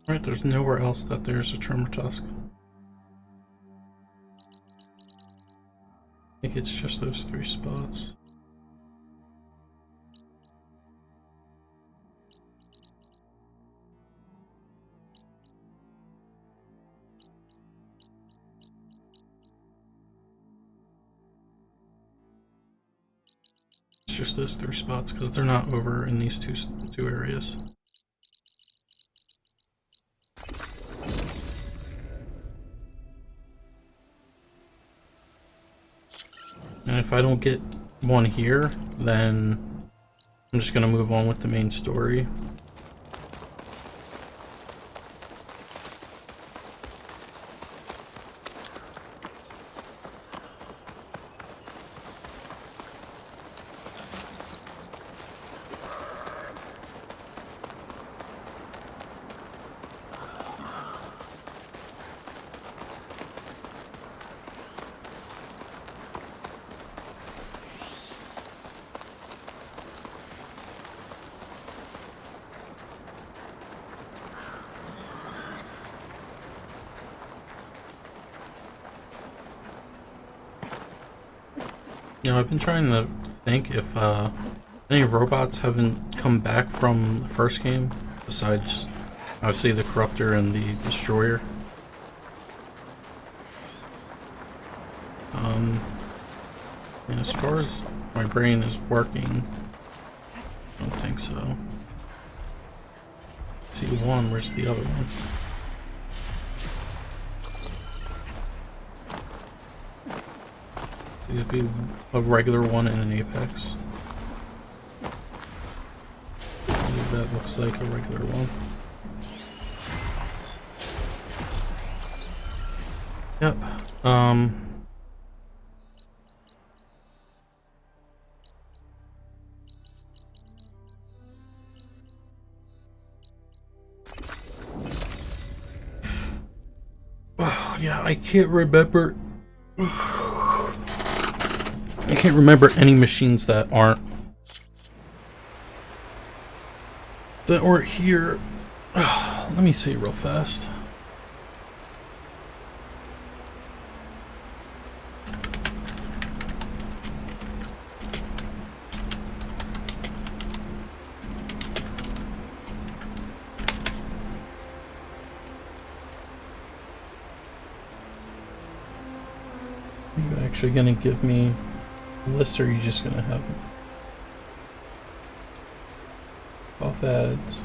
Right, there's nowhere else that there's a tremor tusk. I think it's just those 3 spots. It's just those 3 spots because they're not over in these two areas. And if I don't get one here, then I'm just gonna move on with the main story. You know, I've been trying to think if any robots haven't come back from the first game, besides obviously the Corruptor and the Destroyer. And as far as my brain is working, I don't think so. See one, where's the other one? These would be a regular one and an apex. That looks like a regular one. Yep. Oh, yeah, I can't remember. I can't remember any machines that aren't here. Let me see real fast. Are you actually gonna give me list, or are you just gonna have off ads?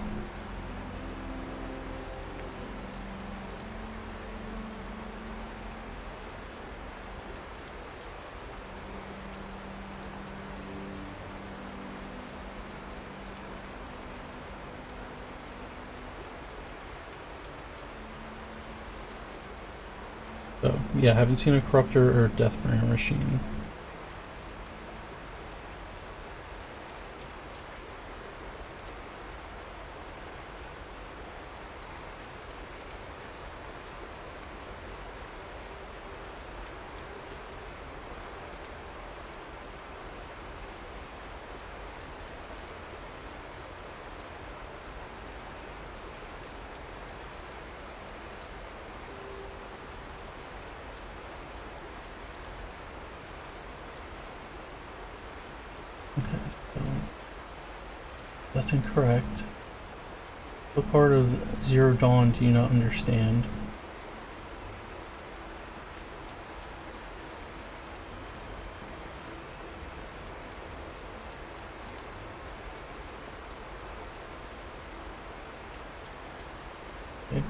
So yeah, haven't seen a Corruptor or Deathbringer machine. Okay, so that's incorrect. What part of Zero Dawn do you not understand? Okay.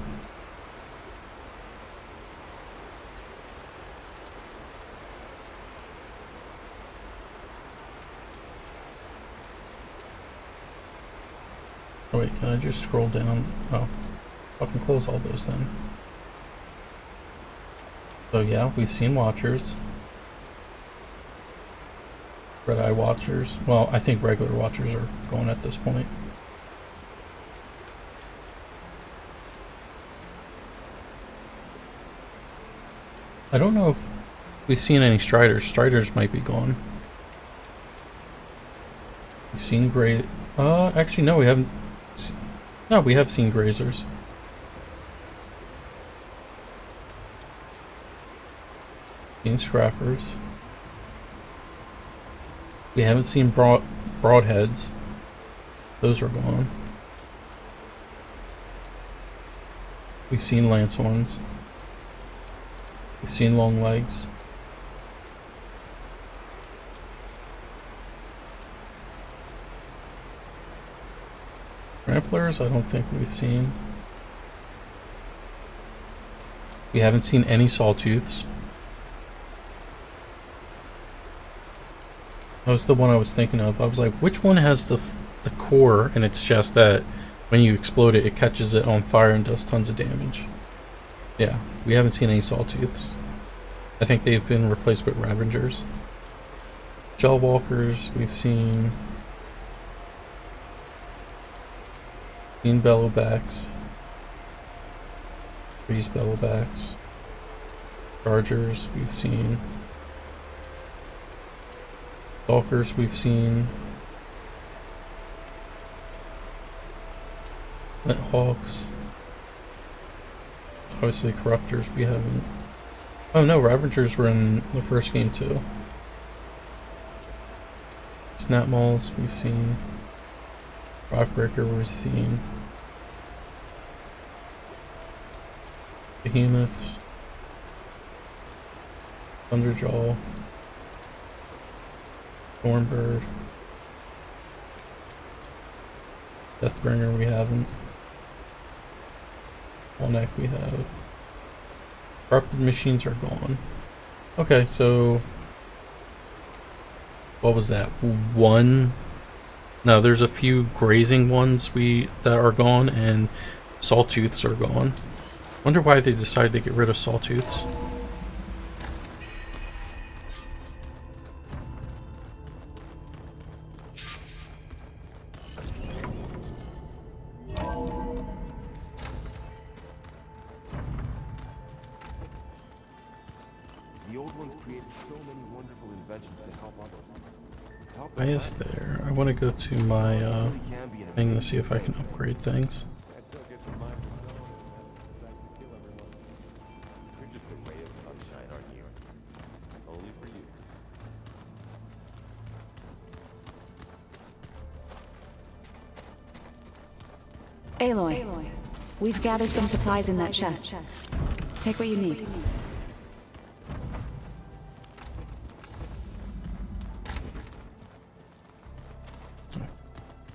Oh wait, can I just scroll down? Oh, I can close all those then. So yeah, we've seen Watchers. Red Eye Watchers. Well, I think regular Watchers are going at this point. I don't know if we've seen any Striders. Striders might be gone. We've seen Gray. Actually, no, we haven't. No, we have seen Grazers. Seen scrappers. We haven't seen broadheads. Those are gone. We've seen lancehorns. We've seen long legs. Tramplers, I don't think we've seen. We haven't seen any sawtooths. That was the one I was thinking of. I was like, which one has the core and it's just that when you explode it, it catches it on fire and does tons of damage. Yeah, we haven't seen any sawtooths. I think they've been replaced with ravagers. Gel walkers, we've seen bellowbacks. These bellowbacks. Chargers, we've seen. Stalkers, we've seen. Hawks. Obviously, corruptors, we haven't. Oh no, ravagers were in the first game too. Snap mauls, we've seen. Rockbreaker, we've seen. Behemoths. Thunderjaw. Stormbird. Deathbringer we haven't. Wallneck we have. Corrupted machines are gone. Okay, so what was that? One? No, there's a few grazing ones that are gone, and sawtooths are gone. Wonder why they decided to get rid of sawtooths. The old ones created so many wonderful inventions to help others. Why is there? I want to go to my thing to see if I can upgrade things. Aloy, we've gathered some supplies in that chest. Take what you need.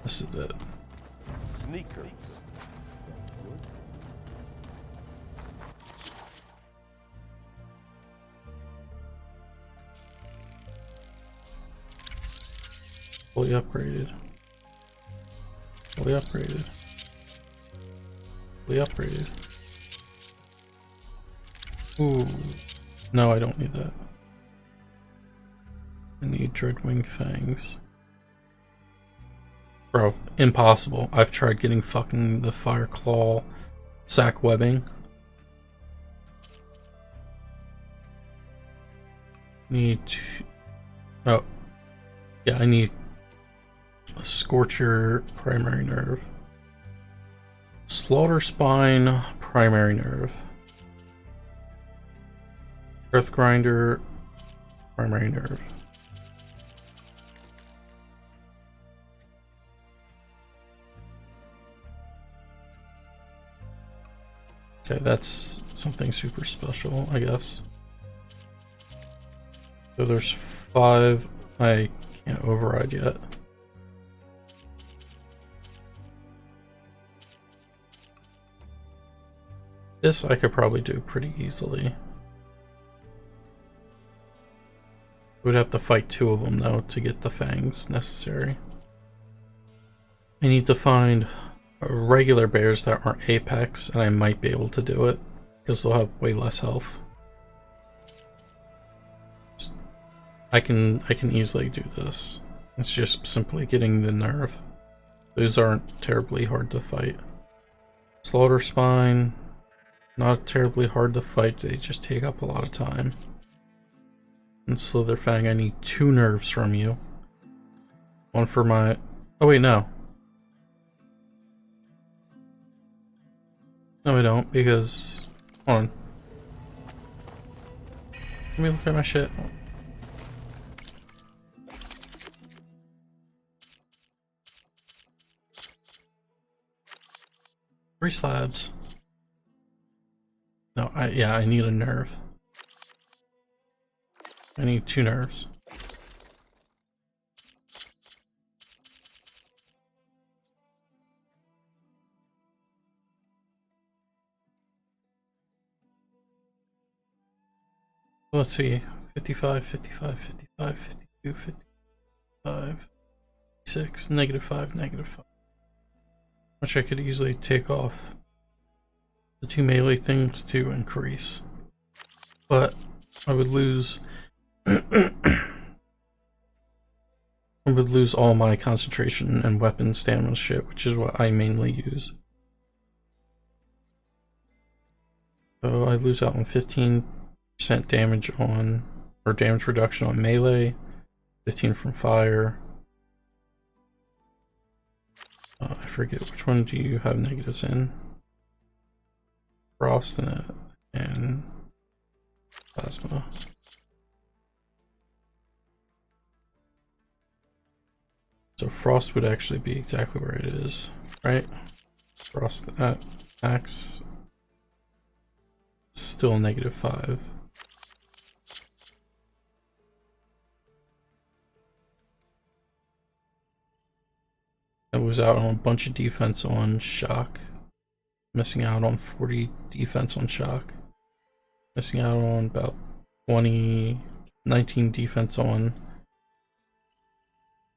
This is it. Sneakers. Fully upgraded. Fully upgraded. Fully upgraded. Ooh. No, I don't need that. I need Dreadwing Fangs. Bro, impossible. I've tried getting fucking the Fire Claw sack webbing. Need to... Oh. Yeah, I need a Scorcher primary nerve. Slaughter Spine primary nerve. Earth Grinder primary nerve. Okay, that's something super special, I guess. So there's 5 I can't override yet. This I could probably do pretty easily. We'd have to fight 2 of them though to get the fangs necessary. I need to find regular bears that aren't apex, and I might be able to do it because they'll have way less health. I can easily do this. It's just simply getting the nerve. Those aren't terribly hard to fight. Slaughter Spine, not terribly hard to fight, they just take up a lot of time. And Slitherfang, I need 2 nerves from you. One for my... Oh wait, no. No I don't, because... Hold on. Let me look at my shit. 3 slabs. No, I need a nerve. I need 2 nerves. Let's see. 55, 55, 55, 52, 55, 6, -5, -5. Which I could easily take off the 2 melee things to increase. But I would lose I would lose all my concentration and weapon stamina shit, which is what I mainly use. So I lose out on 15% damage on, or damage reduction on melee, 15 from fire. I forget which one do you have negatives in? Frost and plasma. So frost would actually be exactly where it is, right? Frost at max, still -5. I was out on a bunch of defense on shock, missing out on 40 defense on shock, missing out on about 19 defense on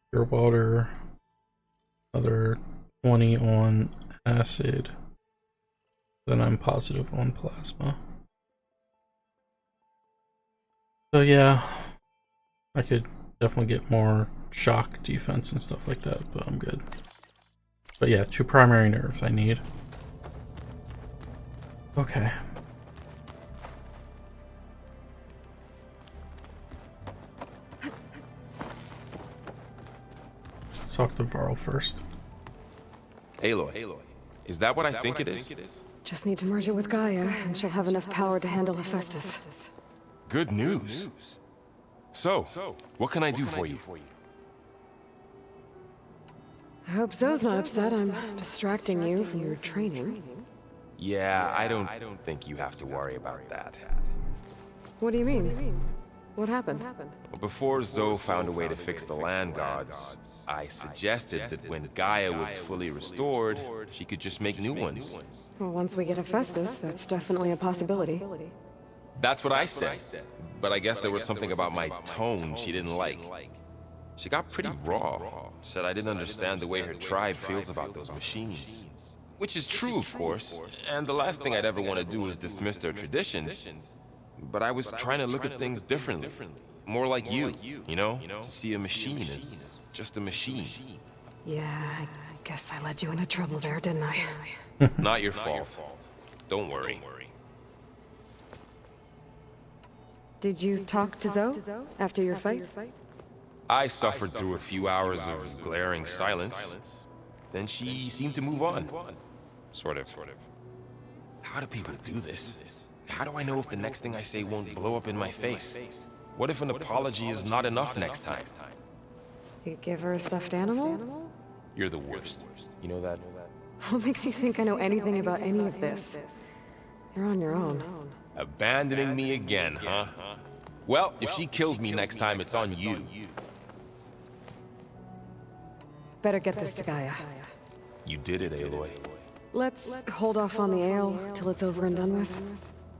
pure water, another 20 on acid, then I'm positive on plasma. So yeah, I could definitely get more shock defense and stuff like that, but I'm good. But yeah, 2 primary nerves I need. Okay. Let's talk to Varl first. Aloy, is that what I think it is? Just need to merge it with Gaia, and she'll have enough power to handle Hephaestus. Good news. So, what can I do for you? I hope Zoe's not upset I'm distracting you from your training. Yeah, I don't think you have to worry about that. What do you mean? What happened? Well, before Zoe found a way to fix the land gods, I suggested that when Gaia was fully restored, she could just make new ones. Well, once we get Hephaestus, that's definitely a possibility. That's what I said, but I guess there was something about my tone she didn't like. She got pretty raw, said I didn't understand the way her tribe feels about those machines. Which is true, of course, and the last thing I'd ever want to do is dismiss their traditions. But I was trying to look at things differently. More like you know? To see a machine as just a machine. Yeah, I guess I led you into trouble there, didn't I? Not your fault. Don't worry. Did you talk to Zoe after your fight? I suffered through a few hours of glaring silence. Then she seemed to move on. Sort of. How do people do this? How do I know if the next thing I say won't blow up in my face? What if an apology is not enough next time? You give her a stuffed animal? You're the worst. You know that? What makes you think I know anything about any of this? You're on your own. Abandoning me again, huh? Well, if she kills me next time, it's on you. Better get this to Gaia. You did it, Aloy. Let's hold off on the ale till it's over and done with.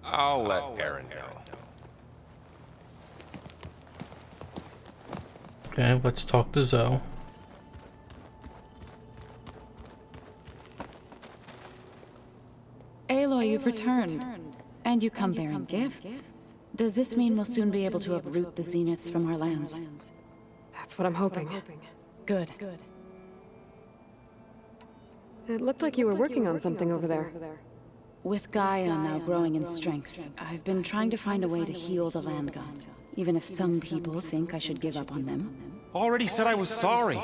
I'll let Perrin know. Okay, let's talk to Zoe. Aloy, you've returned. And you come bearing gifts. Does this mean we'll soon be able to uproot the Zeniths from our lands? That's what I'm hoping. Good. It looked like you were working on something over there. With Gaia now growing in strength, I've been trying to find a way to heal the land gods, even if some people think I should give up on them. Already said I was sorry.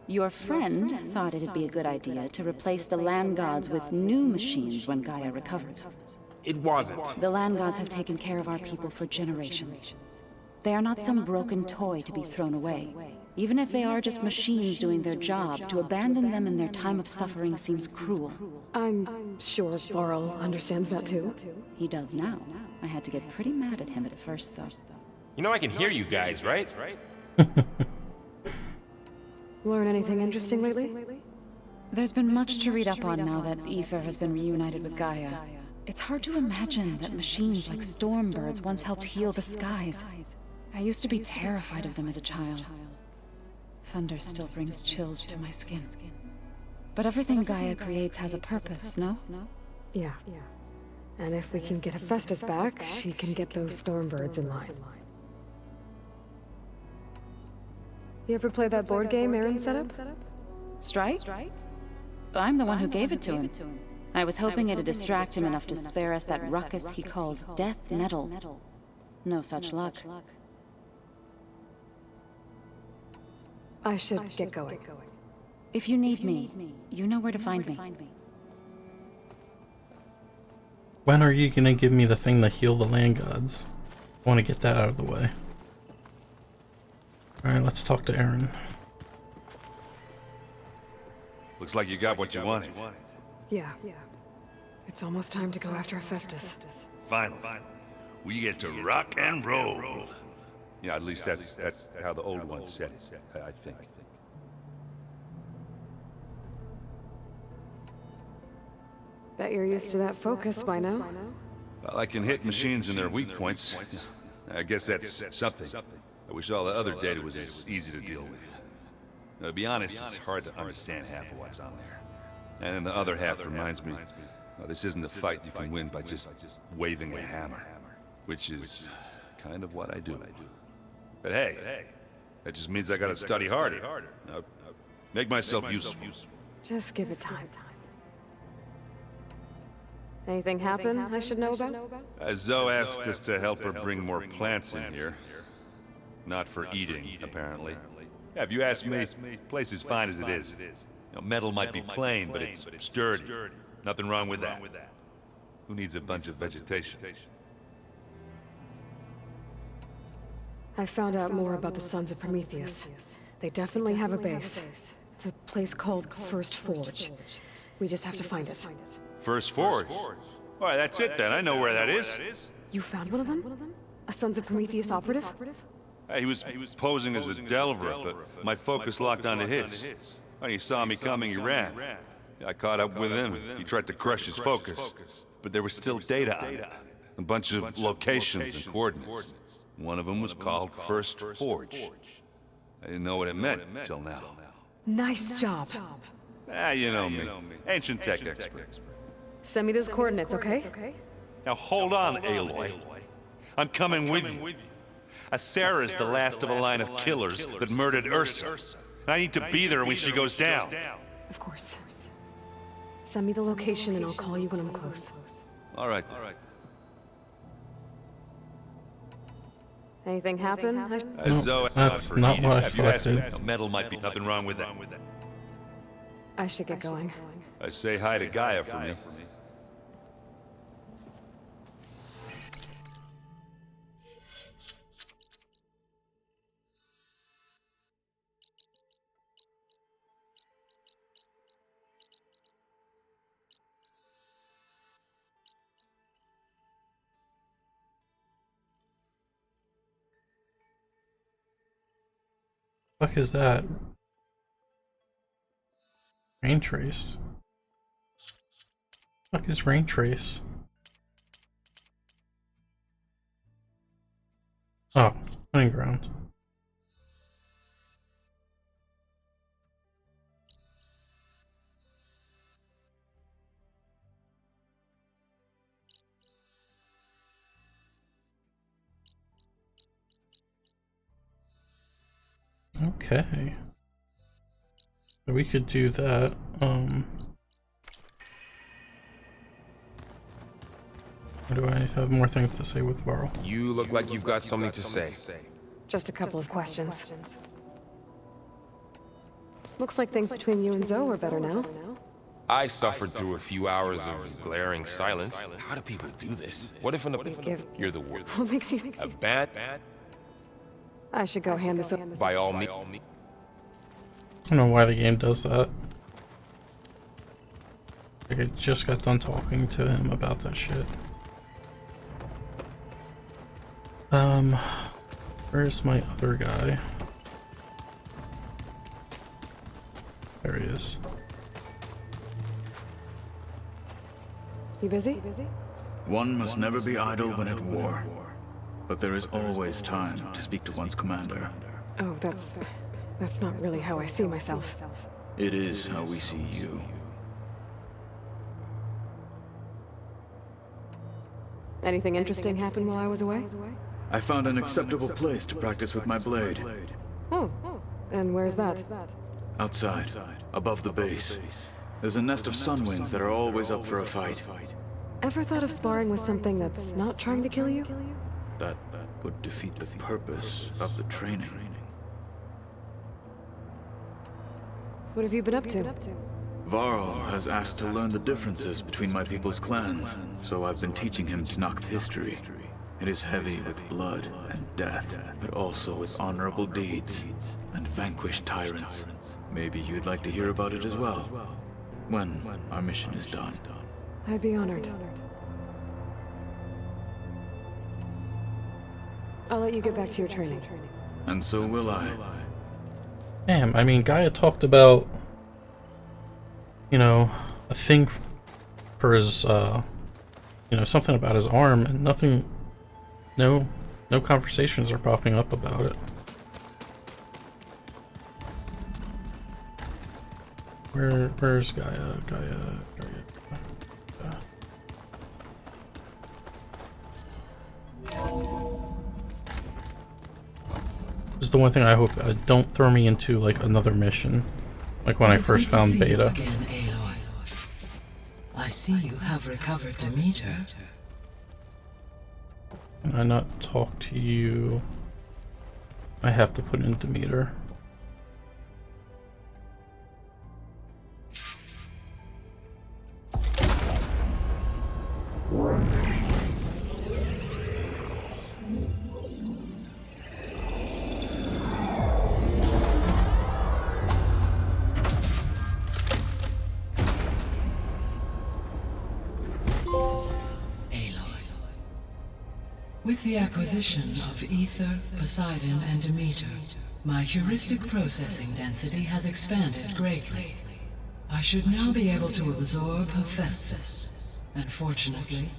Your friend thought it'd be a good idea to replace the land gods with new machines when Gaia recovers. It wasn't. The land gods have taken care of our people for generations. They are not some broken toy to be thrown away. Even if they are just machines doing their job, to abandon them in their time of suffering seems cruel. I'm sure Varl understands that too. He does now. I had to get pretty mad at him at first, though. You know I can hear you guys, right? Learn anything interesting lately? There's been much to read up on now that Ether has been reunited with Gaia. It's hard to imagine that machines like Stormbirds once helped heal the skies. I used to be terrified of them as a child. Thunder still brings chills to my skin. But everything Gaia creates has a purpose, no? Yeah. And if we can get Hephaestus back, she can get those Stormbirds in line. You ever play that board game Aaron set up? Strike? I'm the one who gave it to him. I was hoping it'd distract him enough to spare us that ruckus he calls death metal. No such luck. I should get going. If you need me, you know where to find me. When are you gonna give me the thing to heal the land gods? I want to get that out of the way. Alright, let's talk to Aaron. Looks like you got what you wanted. Yeah. It's almost time to go after Hephaestus. Finally. We get to rock and roll. Yeah, at least that's how the old one said it, I think. Bet you're used to that focus by now. Well, I can hit machines in their weak points. I guess that's something. I wish all the other data was as easy to deal with. To be honest, it's hard to understand half of what's on there. And then the other half reminds me, well, this isn't a fight you can win by just waving a hammer. Which is kind of what I do. But hey, that just means I gotta study harder. Now, make myself useful. Just give it time. Anything happen I should know about? Zoe asked us to help her bring more plants in here. Not for eating, apparently. Yeah, if you ask me, the place is fine as it is. You know, metal might be plain, but it's sturdy. Nothing wrong with that. Who needs a bunch of vegetation? I found out more about the Sons of Prometheus. They definitely have a base. It's a place called First Forge. We just have to find it. First Forge? Why, that's it then. I know where that is. You found one of them? A Sons of Prometheus operative? He was posing as a Delver, but my focus locked onto his. When he saw me coming, he ran. I caught up with him. He tried to crush his focus. But there was still data on it. A bunch of locations and coordinates. One of them was called First Forge. I didn't know what it meant till now. Nice job. You know me. Ancient tech expert. Send me those coordinates, okay? Now hold on, Aloy. I'm coming with you. Asera is the last of a line of killers that murdered Ursa. I need to be there when she goes down. Of course. Send me the location and I'll call you when I'm close. All right. Anything happen? No, that's not what I selected. Metal might be nothing wrong with that. I should get going. Say hi to Gaia for me. Fuck is that? Rain trace. Fuck is rain trace? Oh, hunting ground. Okay. We could do that. Or do I have more things to say with Varl? You look like you've got something to say. Just a couple of questions. Looks like things between you and Zoe are better now. I suffered through a few hours of glaring silence. How do people do this? What if you're the worst? What makes you A bad? I should go hand this over. By all means. I don't know why the game does that. Like, I just got done talking to him about that shit. Where's my other guy? There he is. You busy? One must never be idle when at war. But there is always time to speak to one's commander. Oh, that's not really how I see myself. It is how we see you. Anything interesting happen while I was away? I found an acceptable place to practice with my blade. Oh, and where's that? Outside, above the base. There's a nest of sunwings that are always up for a fight. Ever thought of sparring with something that's not trying to kill you? That would defeat the purpose of the training. What have you been up to? Varl has asked to learn the differences between my people's clans, so I've been teaching him Tenakth history. It is heavy with blood and death, but also with honorable deeds and vanquished tyrants. Maybe you'd like to hear about it as well, when our mission is done. I'd be honored. I'll let you get back to your training. And so will I. Damn, I mean, Gaia talked about, you know, a thing for his, you know, something about his arm, and nothing, no conversations are popping up about it. Where's Gaia? Gaia. This is the one thing I hope, don't throw me into like another mission, like when I first found Beta. Again, Aloy. I see you have recovered Demeter. Can I not talk to you? I have to put in Demeter. With the acquisition of Ether, Poseidon, and Demeter, my heuristic processing density has expanded greatly. I should now be able to absorb Hephaestus, and fortunately,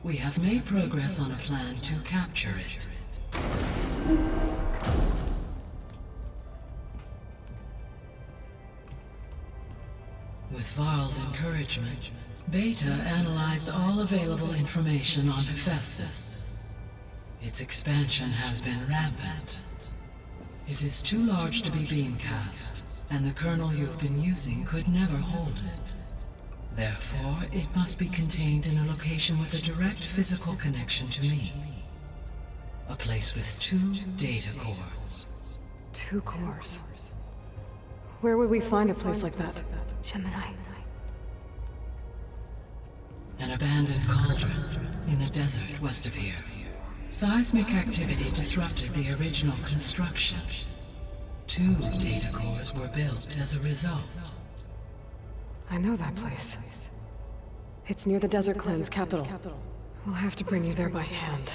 we have made progress on a plan to capture it. With Varl's encouragement, Beta analyzed all available information on Hephaestus. Its expansion has been rampant. It is too large to be beamcast, and the kernel you've been using could never hold it. Therefore, it must be contained in a location with a direct physical connection to me. A place with 2 data cores. 2 cores. Where would we find a place like that? Gemini. An abandoned cauldron in the desert west of here. Seismic activity disrupted the original construction. 2 data cores were built as a result. I know that place. It's near the Desert Clan's capital. We'll have to bring you there by hand.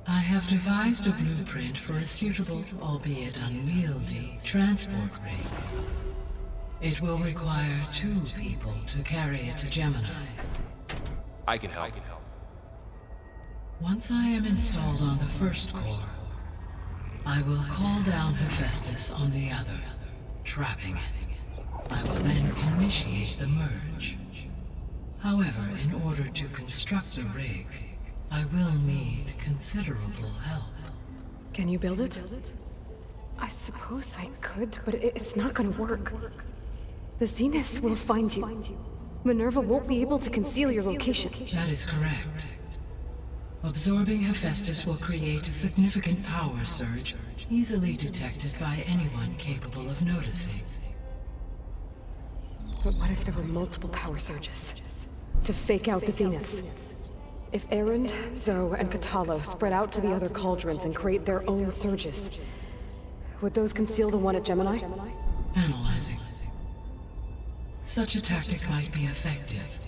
I have devised a blueprint for a suitable, albeit unwieldy, transport rig. It will require 2 people to carry it to Gemini. I can help. Once I am installed on the first core, I will call down Hephaestus on the other, trapping it. I will then initiate the merge. However, in order to construct the rig, I will need considerable help. Can you build it? I suppose I could, but it's not gonna work. The Zeniths will find you. Minerva won't be able to conceal your location. That is correct. Absorbing Hephaestus will create a significant power surge, easily detected by anyone capable of noticing. But what if there were multiple power surges? To fake out the zeniths? If Erend, Zoe, and Katalo spread out to the other cauldrons and create their own surges, would those conceal the one at Gemini? Analyzing. Such a tactic might be effective.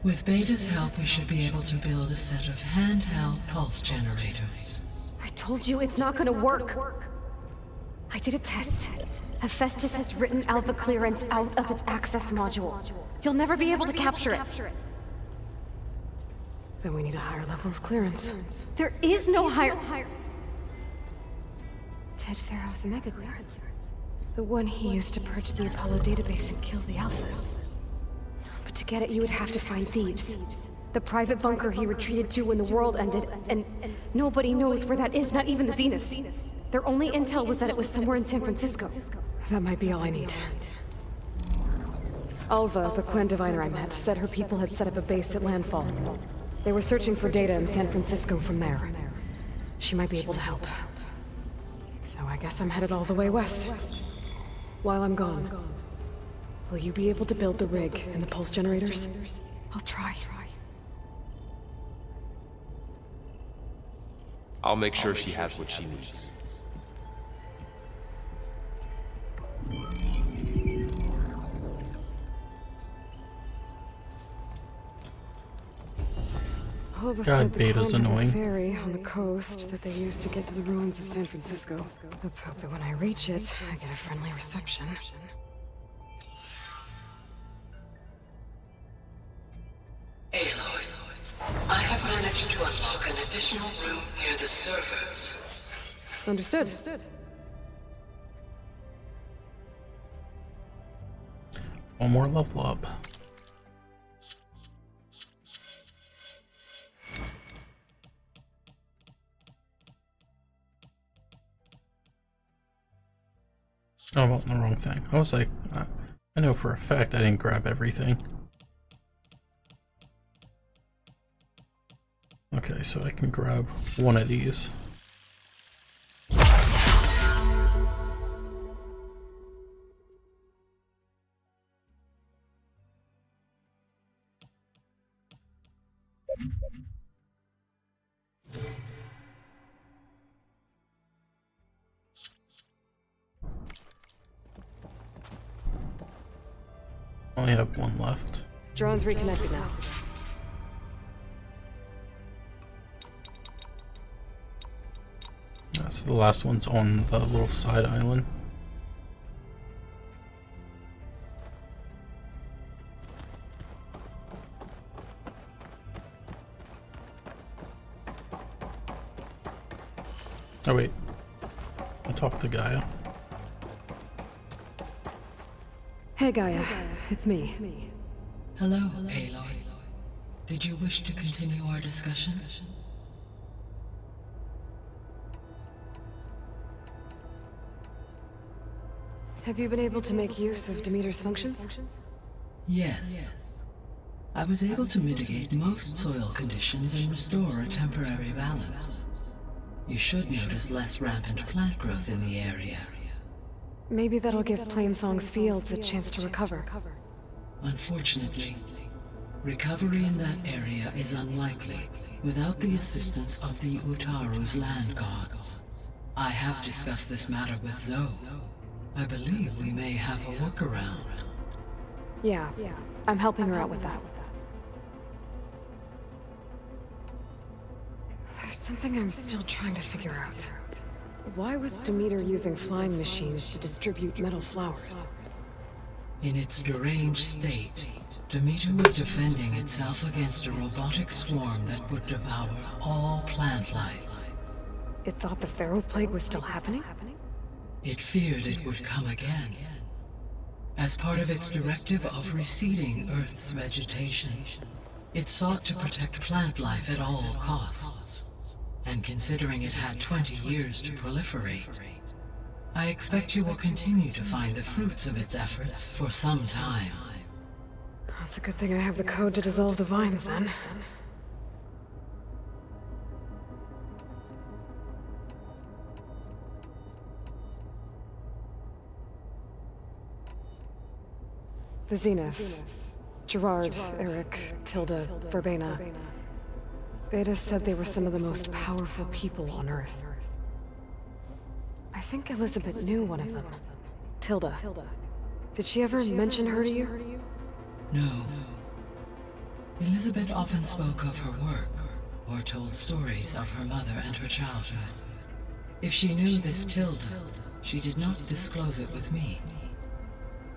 With Beta's help, we should be able to build a set of handheld pulse generators. I told you it's not gonna work. I did a test. Hephaestus has written Alpha clearance out of its access module. You'll never be able to capture it. Then we need a higher level of clearance. There is no higher... Ted Pharaoh's Omega clearance. The one he used to purge the Apollo database and kill the Alphas. But to get it, you would have to find Thebes. The private bunker he retreated to when the world ended, and nobody knows where that is, not even the Zeniths. Their only intel was that it was somewhere in San Francisco. That might be all I need. Alva, the Quen diviner I met, said her people had set up a base at landfall. They were searching for data in San Francisco from there. She might be able to help. So I guess I'm headed all the way west. While I'm gone, will you be able to build the rig and the pulse generators? I'll try. I'll make sure she has what she needs. Alva God, said the Beta's Clone had a annoying. ferry on the coast that they used to get to the ruins of San Francisco. Let's hope that when I reach it, I get a friendly reception. Aloy, I have managed to unlock an additional room near the servers. Understood. One more level up. Oh, well, the wrong thing. I was like, I know for a fact I didn't grab everything. Okay, so I can grab one of these. Only have one left. Drone's reconnected now. That's the last one's on the little side island. Oh wait, I talked to Gaia. Hey Gaia, it's me. Hello, Aloy. Did you wish to continue our discussion? Have you been able to make use of Demeter's functions? Yes. I was able to mitigate most soil conditions and restore a temporary balance. You should notice less rampant plant growth in the area. Maybe that'll give Plainsong's fields a chance to recover. Unfortunately, recovery in that area is unlikely without the assistance of the Utaru's land gods. I have discussed this matter with Zoe. I believe we may have a workaround. Yeah, I'm helping her out with that. There's something I'm still trying to figure out. Why was Demeter using flying machines to distribute metal flowers? In its deranged state, Demeter was defending itself against a robotic swarm that would devour all plant life. It thought the Pharaoh Plague was still happening? It feared it would come again. As part of its directive of reseeding Earth's vegetation, it sought to protect plant life at all costs. And considering it had 20 years to proliferate, I expect you will continue to find the fruits of its efforts for some time. That's a good thing I have the code to dissolve divines, then. The Zeniths. Gerard, Eric, Tilda, Verbena. Beta said they were some of the most powerful people on Earth. I think Elizabeth knew one of them. Tilda. Did she ever mention her to you? No. Elizabeth often spoke of her work, or told stories of her mother and her childhood. If she knew this Tilda, she did not disclose it with me.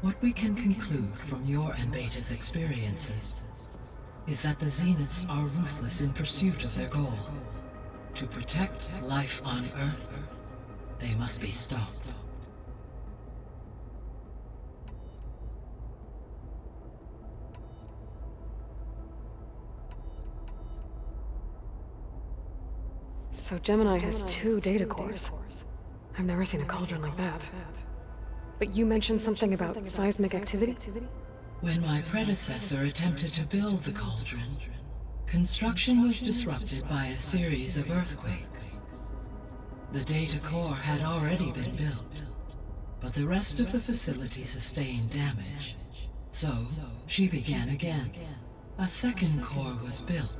What we can conclude from your and Beta's experiences is that the Zeniths are ruthless in pursuit of their goal. To protect life on Earth, they must be stopped. So Gemini has 2 data cores. I've never seen a cauldron like that. But you mentioned something about seismic activity? When my predecessor attempted to build the cauldron, construction was disrupted by a series of earthquakes. The data core had already been built, but the rest of the facility sustained damage. So, she began again. A second core was built.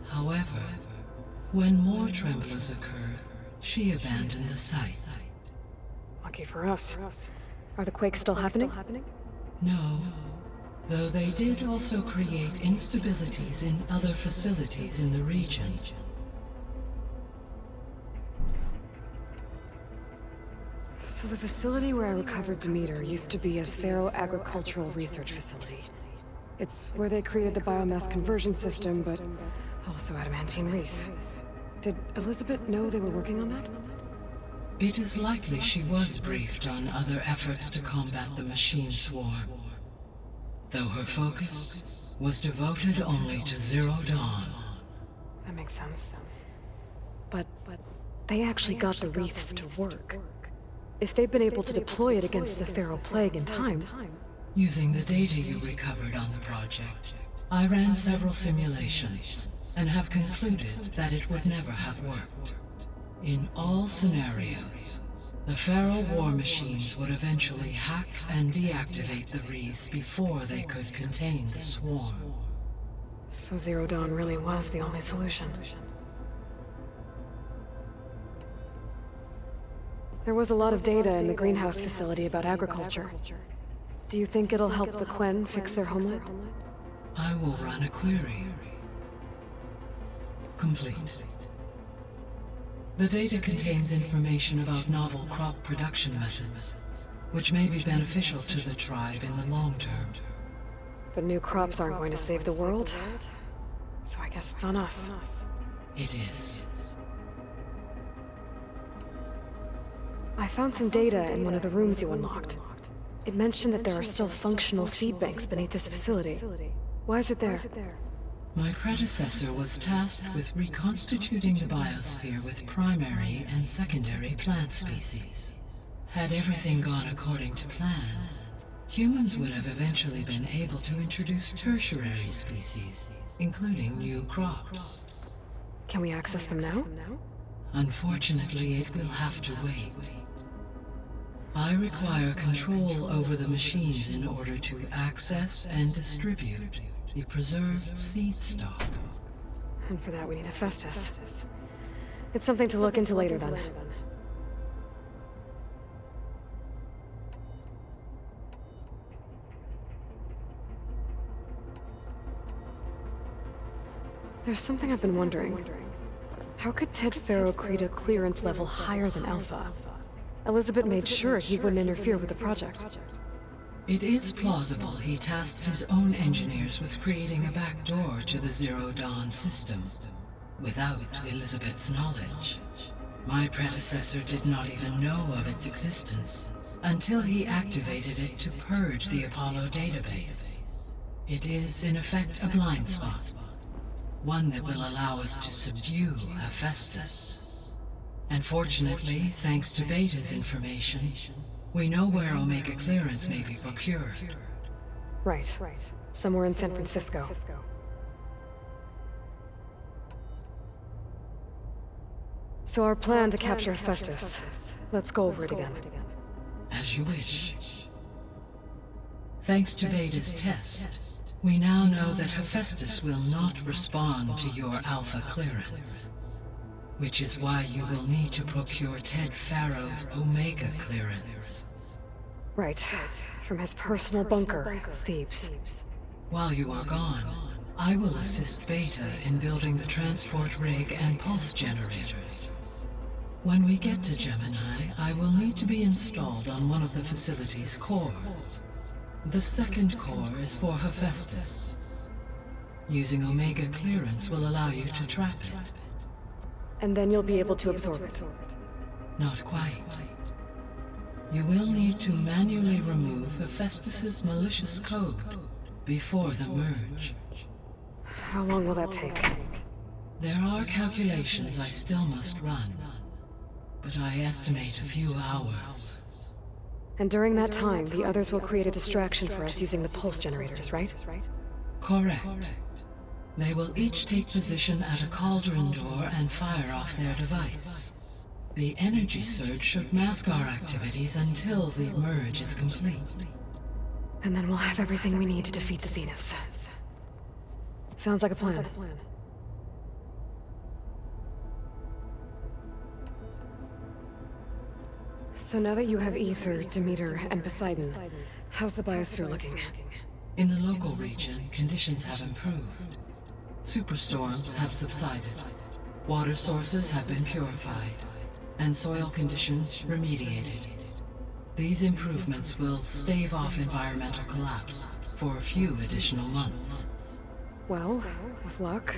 However, when more tremblers occurred, she abandoned the site. Lucky for us. Are the quakes still happening? No, though they did also create instabilities in other facilities in the region. So the facility where I recovered Demeter used to be a Pharaoh agricultural research facility. It's where they created the biomass conversion system, but also adamantine wreath. Did Elizabeth know they were working on that? It is likely she was briefed on other efforts to combat the machine swarm, though her focus was devoted only to Zero Dawn. That makes sense. But they actually got the wreaths to work. If they've been able to deploy it against the Pharaoh Plague in time... Using the data you recovered on the project, I ran several simulations and have concluded that it would never have worked. In all scenarios, the Pharaoh war machines would eventually hack and deactivate the wreaths before they could contain the swarm. So Zero Dawn really was the only solution. There was a lot of data in the greenhouse facility about agriculture. Do you think it'll help the Quen fix their homeland? I will run a query. Complete. The data contains information about novel crop production methods, which may be beneficial to the tribe in the long term. But new crops aren't going to save the world, so I guess it's on us. It is. I found some data in one of the rooms you unlocked. It mentioned that there are still functional seed banks beneath this facility. Why is it there? My predecessor was tasked with reconstituting the biosphere with primary and secondary plant species. Had everything gone according to plan, humans would have eventually been able to introduce tertiary species, including new crops. Can we access them now? Unfortunately, it will have to wait. I require control over the machines in order to access and distribute the preserved seed stock. And for that we need Hephaestus. It's something to look into later then. There's something I've been wondering. How could Ted Faro create a clearance level higher than Alpha? Elizabeth made sure he wouldn't interfere with the project. It is plausible he tasked his own engineers with creating a back door to the Zero Dawn system, without Elizabeth's knowledge. My predecessor did not even know of its existence until he activated it to purge the Apollo database. It is, in effect, a blind spot, one that will allow us to subdue Hephaestus. And fortunately, thanks to Beta's information, we know where Omega clearance may be procured. Right. Somewhere in San Francisco. So our plan to capture Hephaestus. Let's go over it again. As you wish. Thanks to Beta's test, we now know that Hephaestus will not respond to your Alpha clearance. Which is why you will need to procure Ted Farrow's Omega clearance. Right. From his personal bunker, Thebes. While you are gone, I will assist Beta in building the transport rig and pulse generators. When we get to Gemini, I will need to be installed on one of the facility's cores. The second core is for Hephaestus. Using Omega clearance will allow you to trap it. And then you'll be able to absorb it. Not quite. You will need to manually remove Hephaestus's malicious code before the merge. How long will that take? There are calculations I still must run, but I estimate a few hours. And during that time, the others will create a distraction for us using the pulse generators, right? Correct. They will each take position at a cauldron door and fire off their device. The energy surge should mask our activities until the merge is complete. And then we'll have everything we need to defeat the Zeniths. Sounds like a plan. So now that you have Ether, Demeter, and Poseidon, how's the biosphere looking? In the local region, conditions have improved. Superstorms have subsided. Water sources have been purified, and soil conditions remediated. These improvements will stave off environmental collapse for a few additional months. Well, with luck,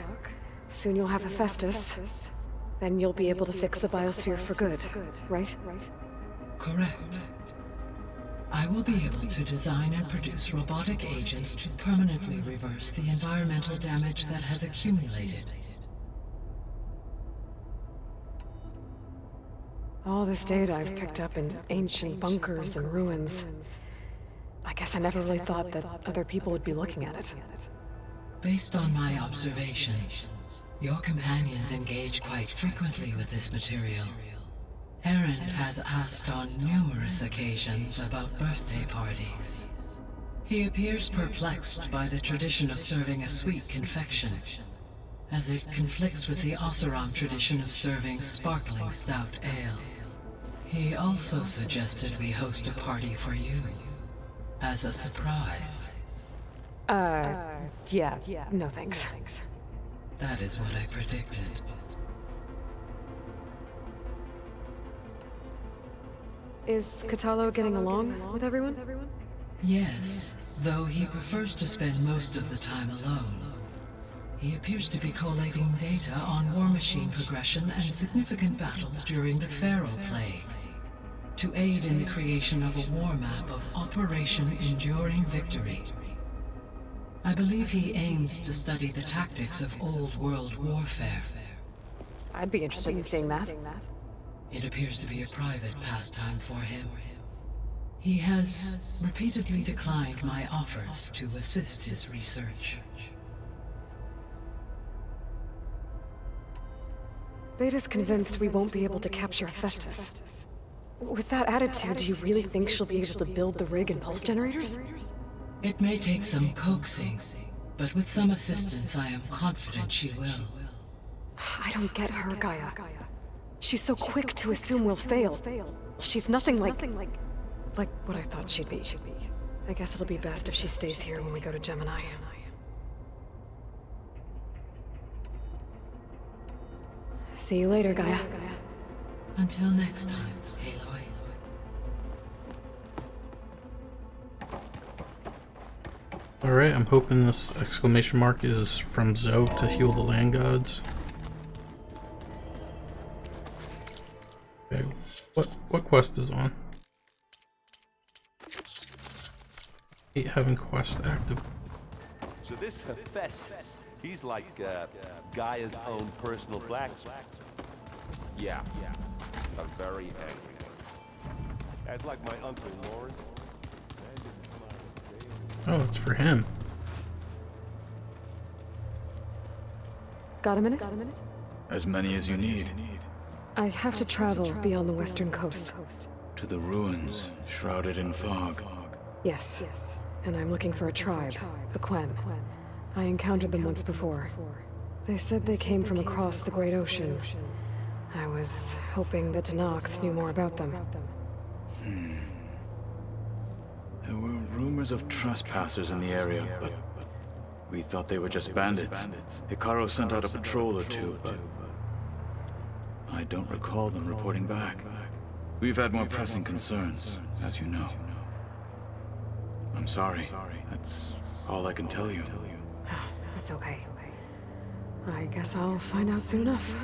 soon you'll have Hephaestus. Then you'll be able to fix the biosphere for good, right? Correct. I will be able to design and produce robotic agents to permanently reverse the environmental damage that has accumulated. All this data I've picked up in ancient bunkers and ruins. I guess I never really thought that other people would be looking at it. Based on my observations, your companions engage quite frequently with this material. Erend has asked on numerous occasions about birthday parties. He appears perplexed by the tradition of serving a sweet confection, as it conflicts with the Oseram tradition of serving sparkling stout ale. He also suggested we host a party for you, as a surprise. Yeah, no thanks. That is what I predicted. Is Catalo getting along with everyone? Yes, though he prefers to spend most of the time alone. He appears to be collating data on war machine progression and significant battles during the Pharaoh Plague, to aid in the creation of a war map of Operation Enduring Victory. I believe he aims to study the tactics of old world warfare. I'd be interested in seeing that. It appears to be a private pastime for him. He has repeatedly declined my offers to assist his research. Beta's convinced we won't be able to capture Hephaestus. With that attitude, do you really think she'll be able to build the rig and pulse generators? It may take some coaxing, but with some assistance I am confident she will. I don't get her, Gaia. She's so quick to assume we'll fail. She's nothing like what I thought she'd be. I guess it'll be best if she stays here when we go to Gemini. See you later, Gaia. Until next time, Aloy. Alright, I'm hoping this exclamation mark is from Zoe to heal the land gods. Okay, what quest is on? Hate having quest active. So this Hephaestus, he's like Gaia's own personal blacksmith. Yeah, a very angry one. That's like my Uncle Lawrence. Oh, it's for him. Got a minute? As many as you need. I have to travel beyond the western coast. To the ruins, shrouded in fog. Yes. and I'm looking for a tribe, the Quen. I encountered them once before. They said they came from across the Great Ocean. I was hoping that Tenakth knew more about them. There were rumors of trespassers in the area, but we thought they were just bandits. Hikaru sent out a patrol or two, but I don't recall them reporting back. We've had more pressing concerns, as you know. I'm sorry. That's all I can tell you. It's okay. I guess I'll find out soon enough.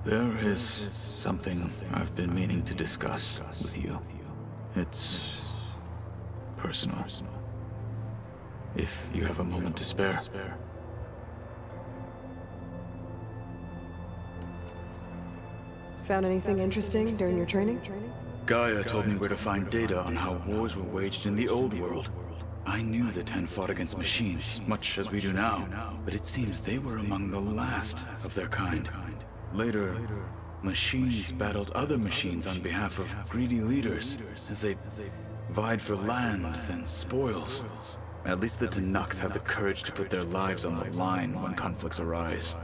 There is something I've been meaning to discuss with you. It's personal. If you have a moment to spare. Found anything interesting during your training? Gaia told me where to find data on how wars were waged in the old world. I knew the Ten fought against machines, much as we do now, but it seems they were among the last of their kind. Later, machines battled other machines on behalf of greedy leaders, as they vied for lands and spoils. At least the Tenakth have the courage to put their lives on the line when conflicts arise.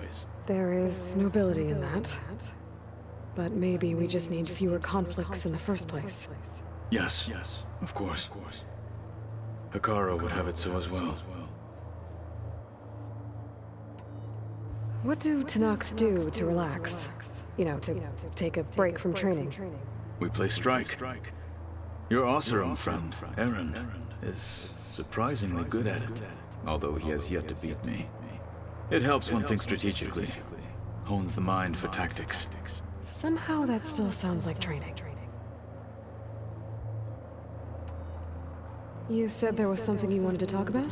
There is nobility in that. But maybe we just need fewer conflicts in the first place. Yes, of course. Hikaru would have it so as well. What do Tenakth do to relax? You know, to take a break from training? We play strike. Your Oseram friend, Eren, is surprisingly good at it, although he has yet to beat me. It helps one think strategically, hones the mind for tactics. Somehow that still sounds like training. You said there was something you wanted to talk about?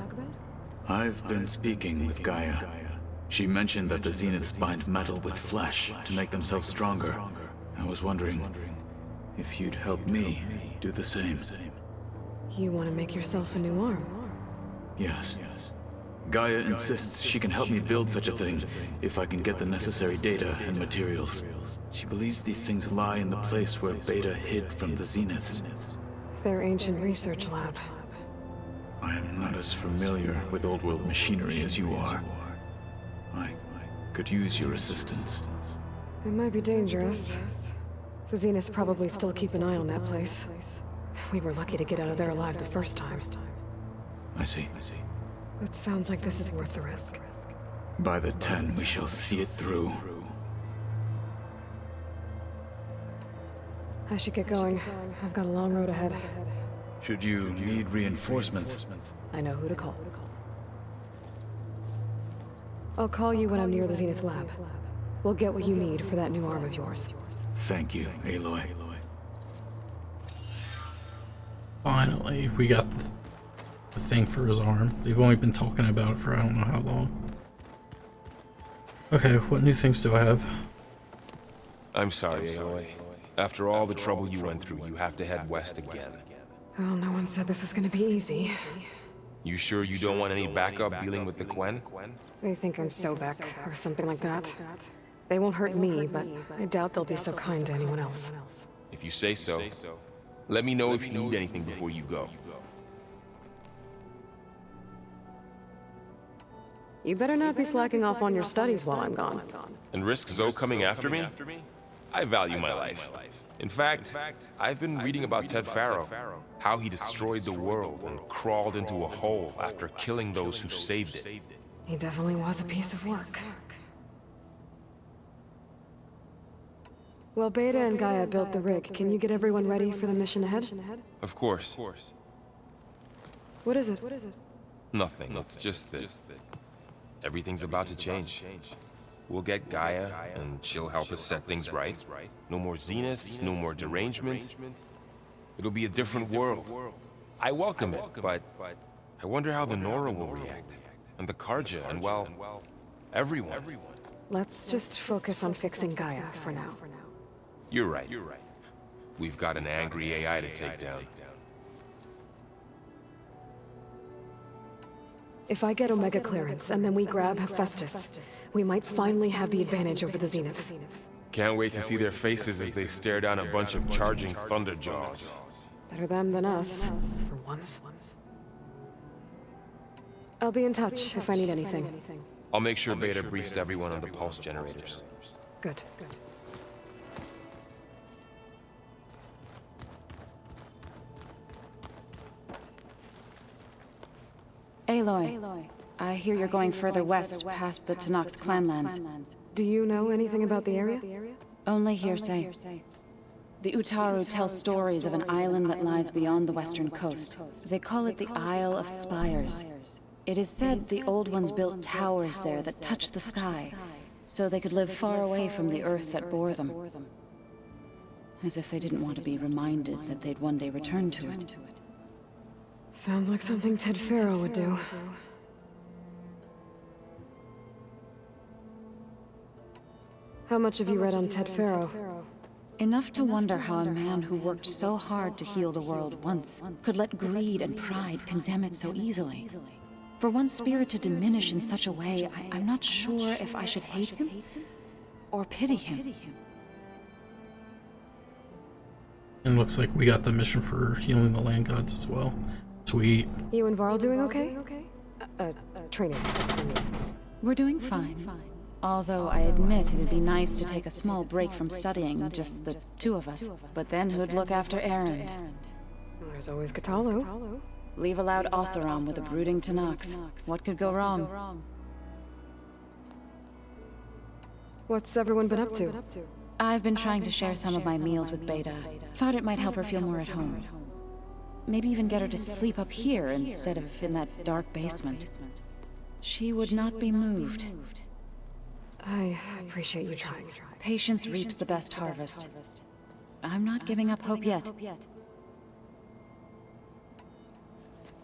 I've been speaking with Gaia. She mentioned that the Zeniths bind metal with flesh to make themselves stronger. I was wondering if you'd help me do the same. You want to make yourself a new arm? Yes. Gaia insists she can help me build such a thing if I can get the necessary data and materials. She believes these things lie in the place where Beta hid from the Zeniths. Their ancient research lab. I am not as familiar with old world machinery as you are. I could use your assistance. It might be dangerous. The Zeniths probably still keep an eye on that place. We were lucky to get out of there alive the first time. I see. It sounds like this is worth the risk. By the 10, we shall see it through. I should get going. I've got a long road ahead. Should you need reinforcements, I know who to call. I'll call you when I'm near the Zenith lab. We'll get what you need for that new arm of yours. Thank you, Aloy. Finally, we got the thing for his arm. They've only been talking about it for I don't know how long. Okay, what new things do I have? I'm sorry, Aloy. After all the trouble you went through, you have to head west again. Well, no one said this was gonna be easy. You sure you don't want any backup dealing with the Quen? They think I'm Sobek, or something like that. They won't hurt me, but I doubt they'll be so kind to anyone else. If you say so. Let me know if you need anything before you go. You better not be slacking off on your studies while I'm gone. And risk Zoe coming after me? I value my life. In fact, I've been reading about Ted Faro, how he destroyed the world and crawled into a hole after killing those who saved it. He definitely was a piece of work. Well, Beta and Gaia built the rig. Can you get everyone ready for the mission ahead? Of course. What is it? Nothing, it's just that everything's about to change. We'll get Gaia, and she'll help us set things right. No more Zeniths, no more derangement. It'll be a different world. I welcome it, but I wonder how the Nora will react. And the Karja, and well, everyone. Let's just focus on fixing Gaia for now. You're right. We've got an angry AI to take down. If I get Omega clearance, and then we grab Hephaestus, we might finally have the advantage over the Zeniths. Can't wait to see their faces as they stare down a bunch of charging Thunderjaws. Better them than us, for once. I'll be in touch if I need anything. I'll make sure Beta briefs everyone on the pulse generators. Good. Aloy, I hear you're going further west past the Tenakth clanlands. Do you know anything about the area? Only hearsay. The Utaru tell stories of an island that lies beyond the western coast. They call it the Isle of Spires. It is said the Old Ones built towers there that touch the sky, so they could live far away from the earth that bore them. As if they didn't want to be reminded that they'd one day return to it. Sounds like something Ted Faro would do. How much have you read on Ted Faro? Enough to wonder how a man who worked so hard to heal the world once could let greed and pride condemn it so easily. For one spirit to diminish in such a way, I'm not sure if I should hate him or pity him. And looks like we got the mission for healing the land gods as well. Sweet. You and Varl doing okay? Training. We're doing fine. Although I admit it'd be nice to take a small break from studying, just the two of us. But then who'd look after Erend? There's always Katalo. Leave a loud Oseram with a brooding Tenakth. What could go wrong? What's everyone been up to? I've been trying to share some of my meals with Beta. Thought it might help her feel more at home. Maybe even get her to sleep up here instead of in that dark basement. She would not be moved. I appreciate you trying. Patience reaps the best harvest. I'm not giving up hope yet.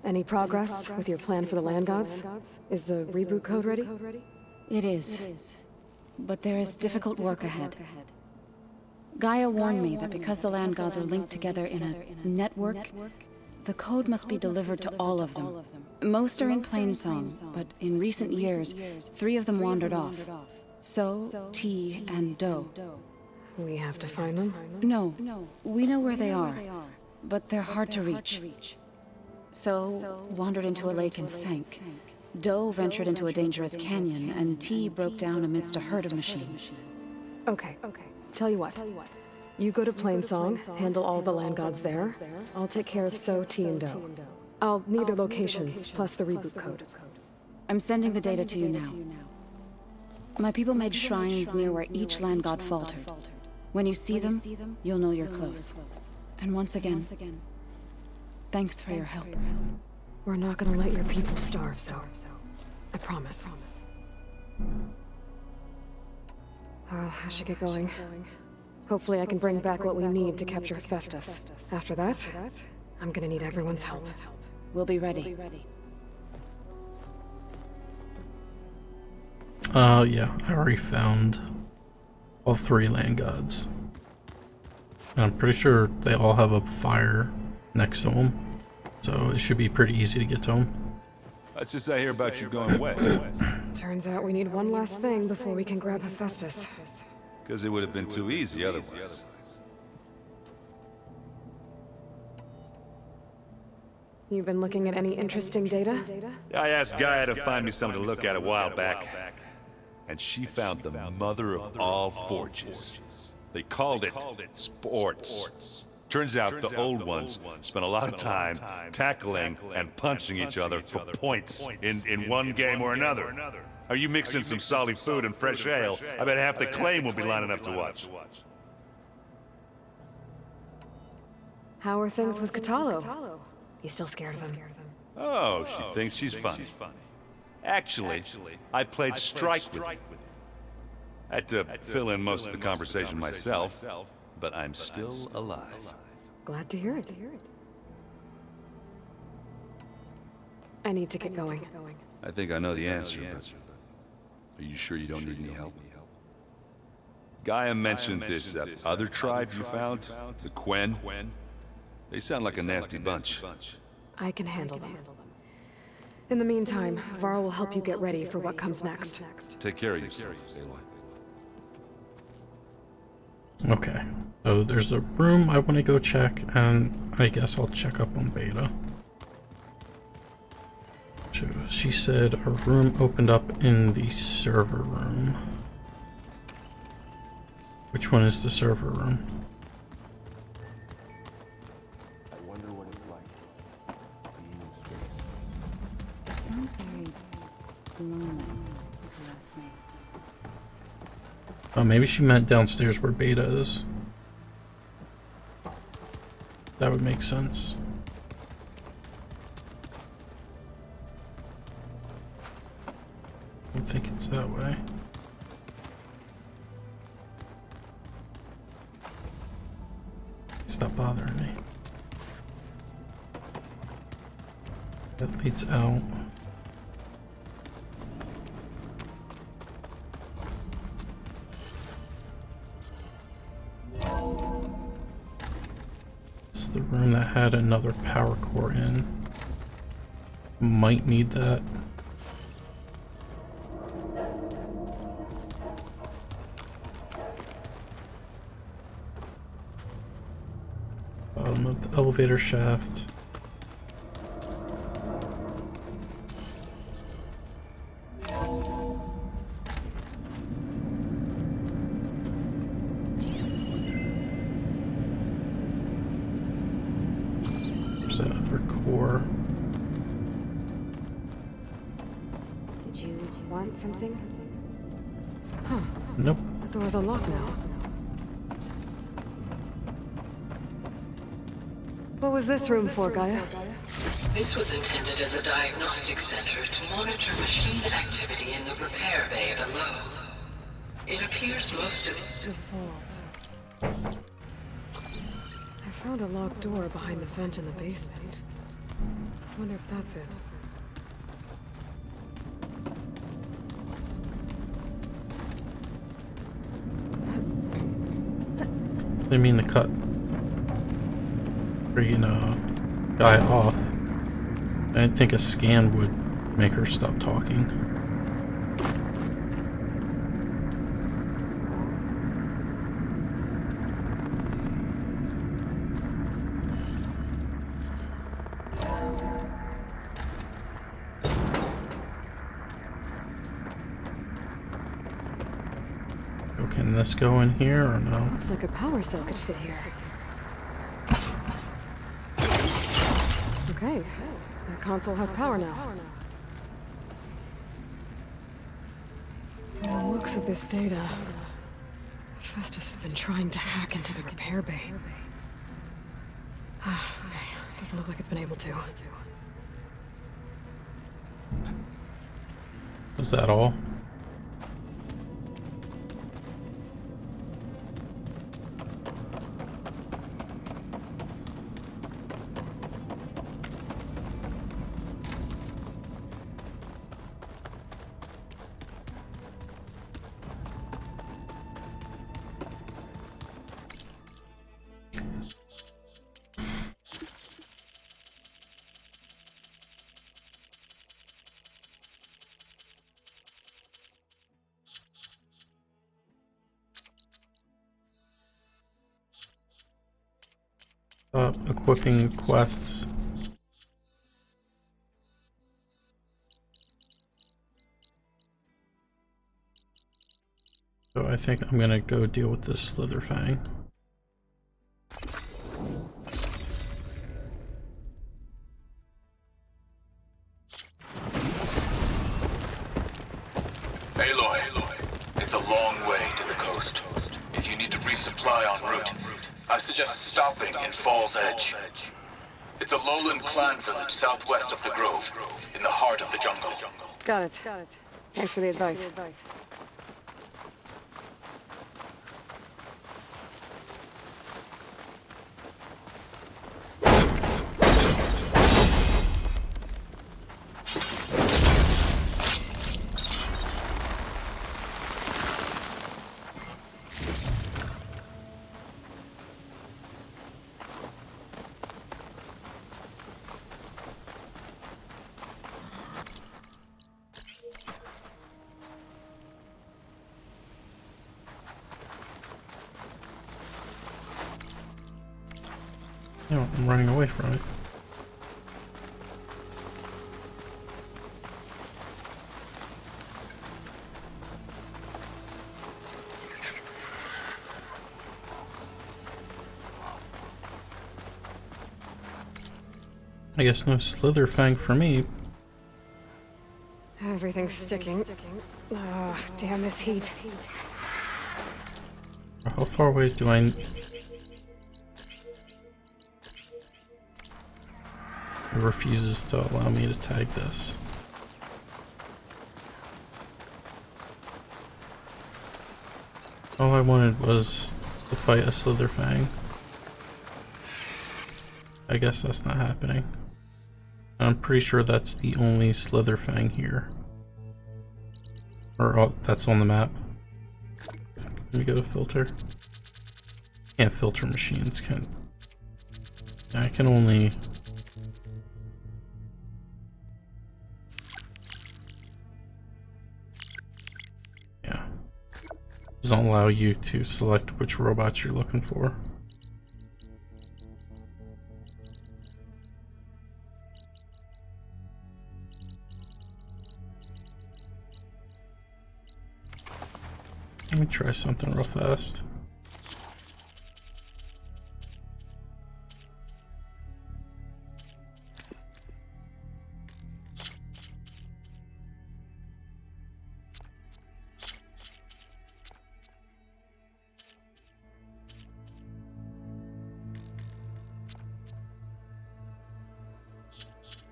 Any progress with your plan for the land gods? Is the reboot code ready? It is. But there is difficult work ahead. Gaia warned me that because the land gods are linked together in a network, the code must be delivered to all of them. Most are in Plainsong, but in recent years, 3 of them wandered off. So, T, and Do. We have to find them? No, we know where they are, but they're hard to reach. So, wandered into a lake and sank. Do ventured into a dangerous canyon, and T broke down amidst a herd of machines. Okay. Tell you what. You go to Plainsong, handle all the land gods there. I'll take care of So, T, and Do. I'll need their locations, plus the reboot code. I'm sending the data to you now. My people made shrines near where each land god faltered. When you see them, you'll know you're close. And once again, thanks for your help. We're not gonna let your people starve, so I promise. I should get going. Hopefully I can bring back what we need to capture Hephaestus. After that, I'm gonna need everyone's help. We'll be ready. Yeah, I already found all 3 land gods. And I'm pretty sure they all have a fire next to them. So it should be pretty easy to get to them. That's just I hear about you going west. Turns out we need one last thing before we can grab Hephaestus. Because it would have been too easy otherwise. You've been looking at any interesting data? I asked Gaia to find me something to look at a while back, and she found the mother of all forges. They called it sports. Turns out the old ones spent a lot of time tackling and punching each other for points in one game or another. Are you mixing some solid food and fresh ale? I bet half the claim will be lining up to watch. How are things with Katalo? You still scared of him? Oh, she thinks she's funny. Actually, I played strike with him. I had to fill in most of the conversation myself, but I'm still alive. Glad to hear it. I need to get going. I think I know the answer, but are you sure you don't need any help? Gaia mentioned this other tribe you found, the Quen. They sound like a nasty bunch. I can handle them. In the meantime, Varl will help you get ready for what comes next. Take care of yourself, Aloy. Okay, so there's a room I want to go check, and I guess I'll check up on Beta. She said a room opened up in the server room. Which one is the server room? I wonder what it's like being in space. It sounds very lonely with the last name. Oh, maybe she meant downstairs where Beta is. That would make sense. I don't think it's that way. Stop bothering me. That leads out. It's the room that had another power core in. Might need that. Bottom of the elevator shaft. There's that other core. Did you want something? Huh. Nope. The door's unlocked now. What was this room for, Gaia? This was intended as a diagnostic center to monitor machine activity in the repair bay below. It appears most of The vault. I found a locked door behind the vent in the basement. I wonder if that's it. They mean to cut freaking guy off. I didn't think a scan would make her stop talking. So can this go in here or no? Looks like a power cell could fit here. Okay, the console has power now. From the looks of this data, Festus has been trying to hack into the repair bay. Okay, doesn't look like it's been able to. Was that all? Equipping quests. So I think I'm gonna go deal with this Slitherfang. Aloy, it's a long way to the coast. If you need to resupply en route, I suggest stopping in Fall's Edge. It's a lowland clan village southwest of the Grove, in the heart of the jungle. Got it. Thanks for the advice. No, I'm running away from it. I guess no slither fang for me. Everything's sticking. Ugh, damn this heat. How far away do I... It refuses to allow me to tag this. All I wanted was to fight a slither fang. I guess that's not happening. I'm pretty sure that's the only slither fang here. Or oh, that's on the map. Let me go to filter. Can't filter machines. I can only... Yeah. Doesn't allow you to select which robots you're looking for. Let me try something real fast.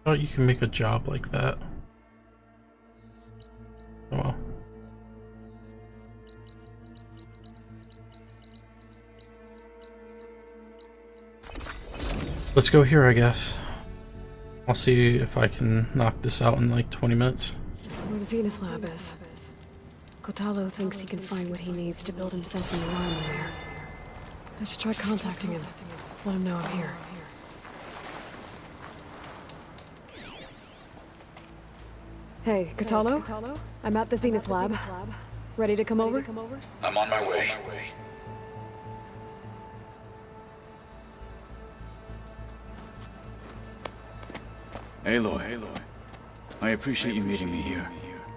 Oh, you can make a job like that. Oh well. Let's go here, I guess. I'll see if I can knock this out in like 20 minutes. This is where the Zenith lab is. Kotalo thinks he can find what he needs to build himself an alarm in there. I should try contacting him. Let him know I'm here. Hey, Kotalo? I'm at the Zenith lab. Ready to come over? I'm on my way. Aloy, I appreciate you meeting me here.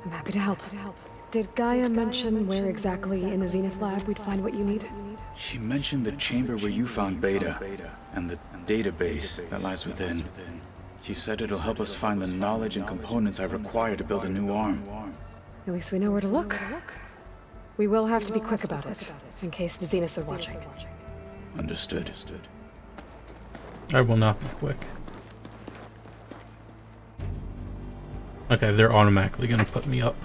I'm happy to help. Did Gaia mention where exactly in the Zenith lab we'd find what you need? She mentioned the chamber where you found Beta, and the database that lies within. She said it'll help us find the knowledge and components I require to build a new arm. At least we know where to look. We will have to be quick about it, in case the Zeniths are watching. Understood. I will not be quick. Okay, they're automatically gonna put me up.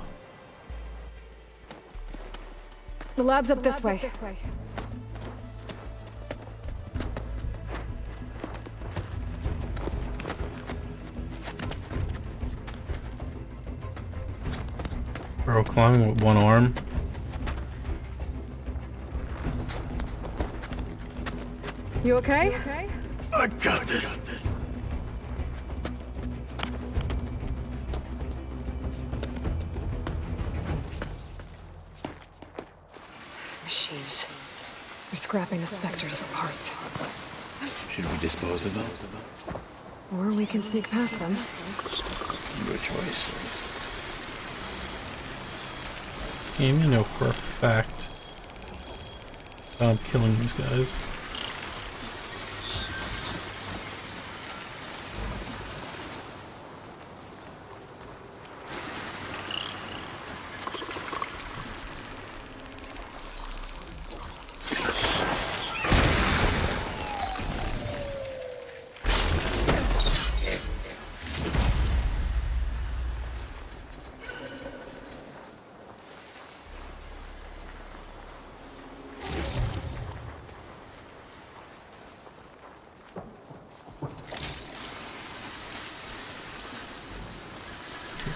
The lab's up this way. Bro, climbing with one arm. You okay? I got this. Machines. We're scrapping the specters for parts. Should we dispose of them? Or we can sneak past them. Your choice. Game, you know for a fact that I'm killing these guys.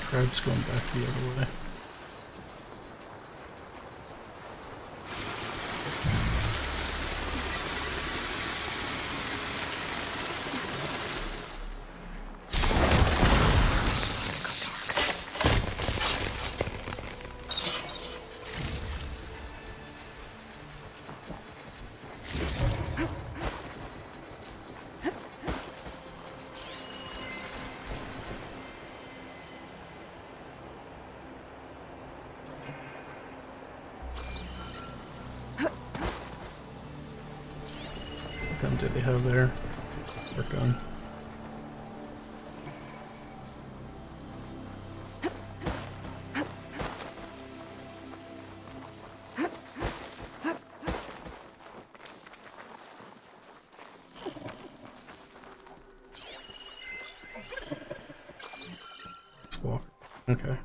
Crab's going back the other way. What gun do they have there? Their gun. Okay.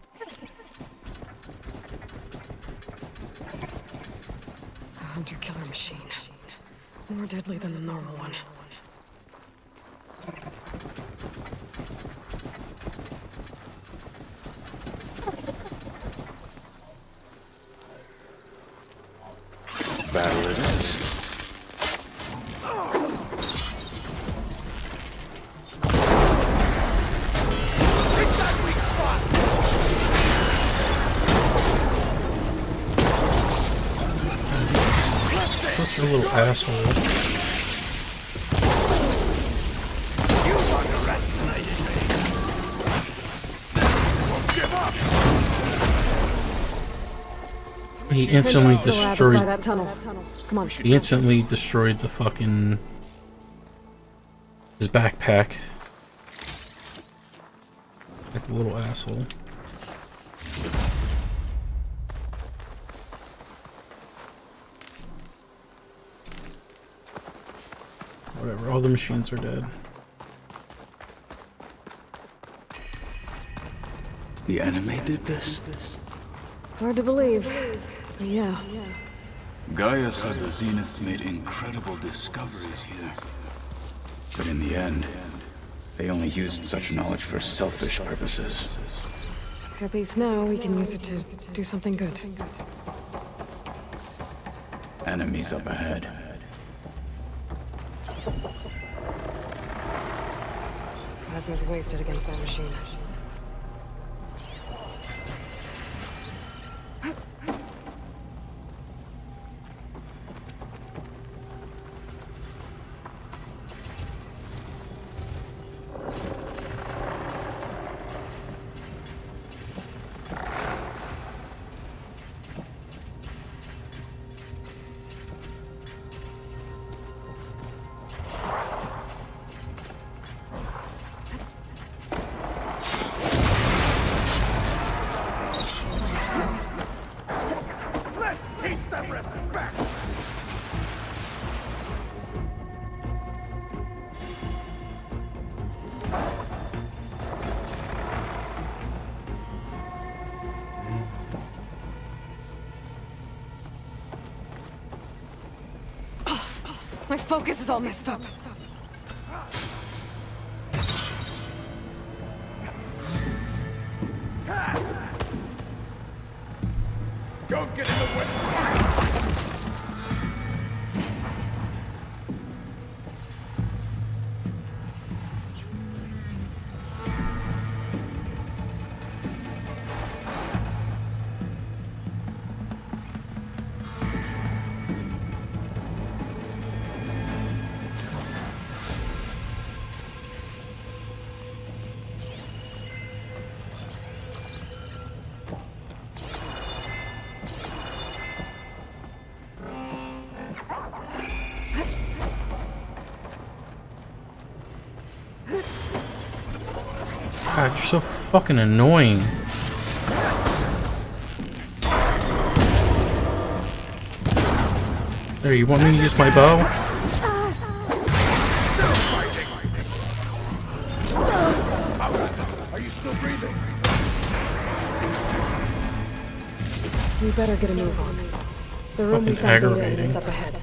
A hunter-killer machine. More deadly than the normal one. Battle it is. Such a little asshole. He instantly destroyed. That tunnel. Come on. He instantly destroyed the fucking his backpack. Like a little asshole. Whatever, all the machines are dead. The enemy did this? Hard to believe. But yeah. Gaia said the Zeniths made incredible discoveries here. But in the end, they only used such knowledge for selfish purposes. At least now we can use it to do something good. Enemies up ahead. Plasma's wasted against that machine. My focus is all messed up. Don't get in the way! God, you're so fucking annoying. There, you want me to use my bow? Are you still breathing? We better get a move on. The room we Fucking found Beta in aggravating. is up ahead.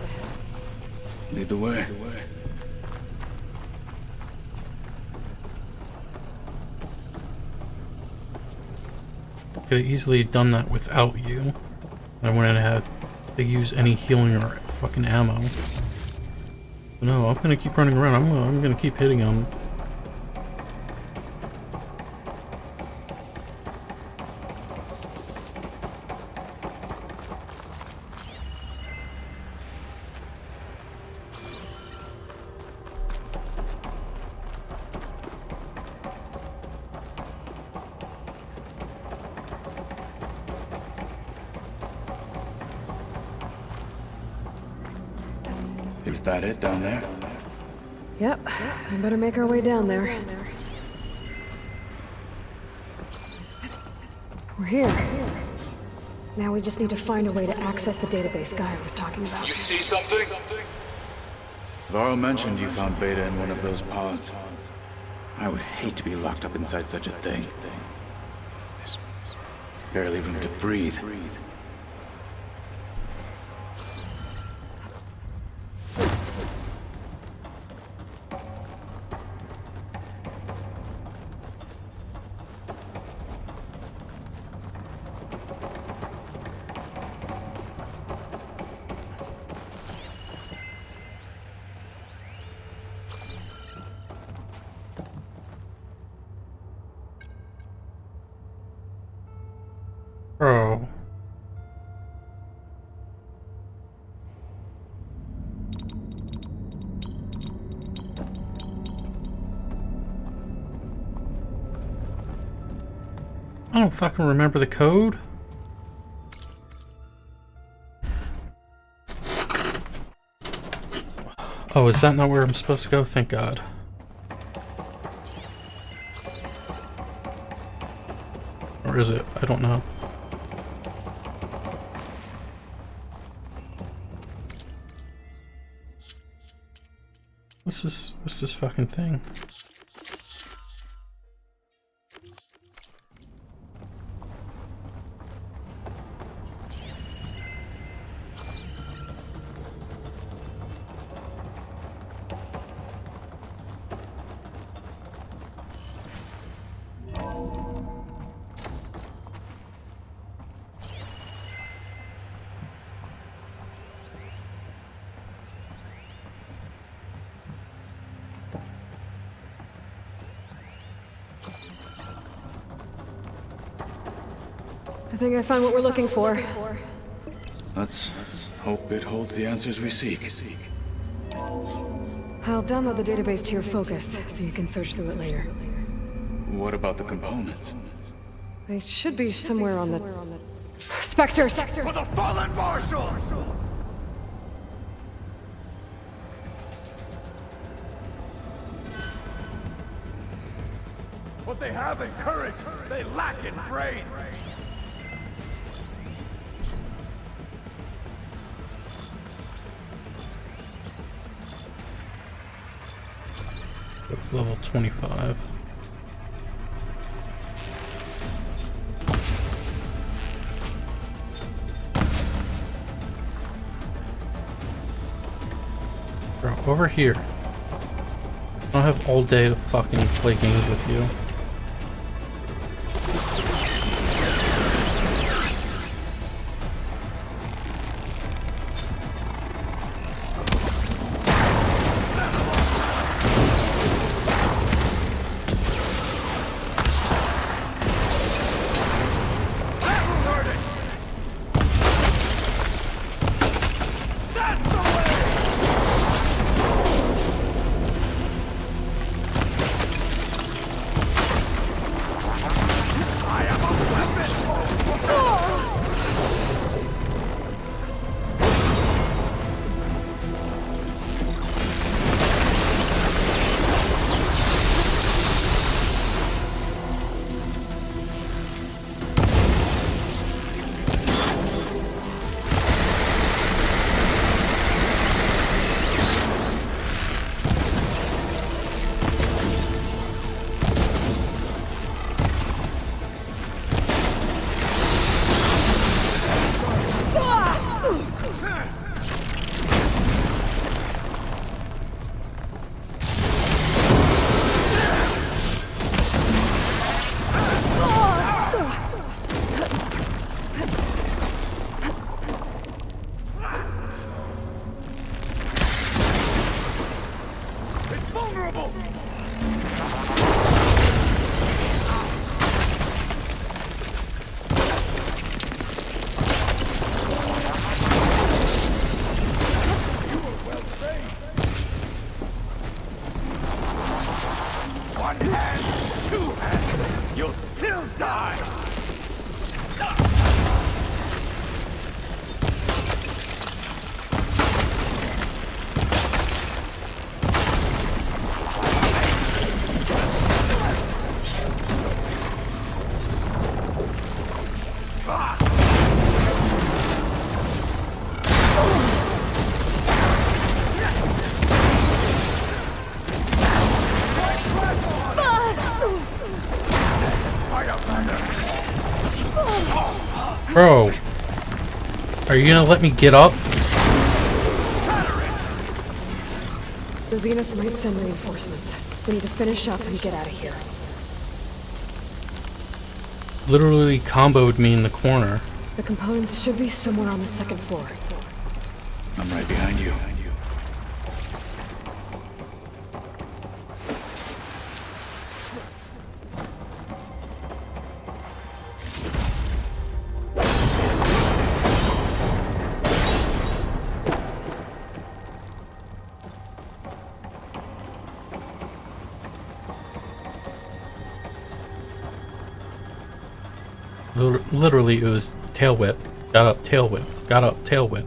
Lead the way. Could have easily done that without you. I wouldn't have had to use any healing or fucking ammo. But no, I'm gonna keep running around. I'm gonna keep hitting him. Is that it down there? Yep, we better make our way down there. We're here. Now we just need to find a way to access the database Gaia was talking about. You see something? Varl mentioned you found Beta in one of those pods. I would hate to be locked up inside such a thing. This Barely room to breathe. Bro. I don't fucking remember the code. Oh, is that not where I'm supposed to go? Thank God. Or is it? I don't know. What's this fucking thing? I think I found what we're looking for. Let's hope it holds the answers we seek. I'll download the database to your Focus, so you can search through it later. What about the components? They should be somewhere on the... Spectres! For the fallen marshal! What they have in courage, they lack in brains. With level 25. Bro, over here. I don't have all day to fucking play games with you. Bro, are you gonna let me get up? The Zeniths might send reinforcements. We need to finish up and get out of here. Literally comboed me in the corner. The components should be somewhere on the second floor. I'm right behind you. Literally, it was tail whip. Got up, tail whip. Got up, tail whip.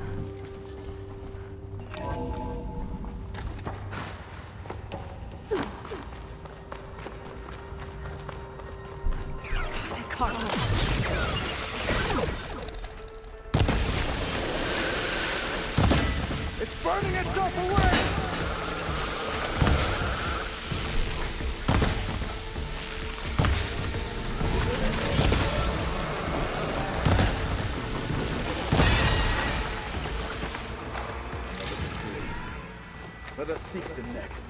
They caught us. It's burning itself away! Let us seek the next.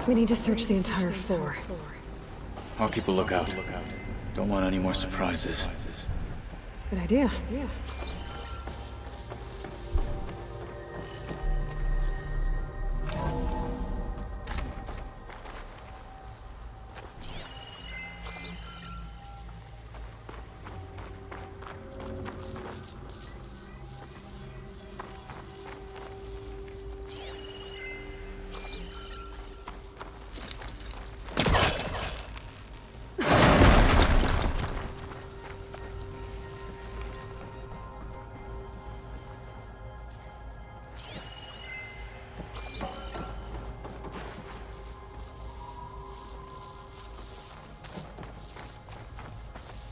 We need to search the entire floor. I'll keep a lookout. Don't want any more surprises. Good idea.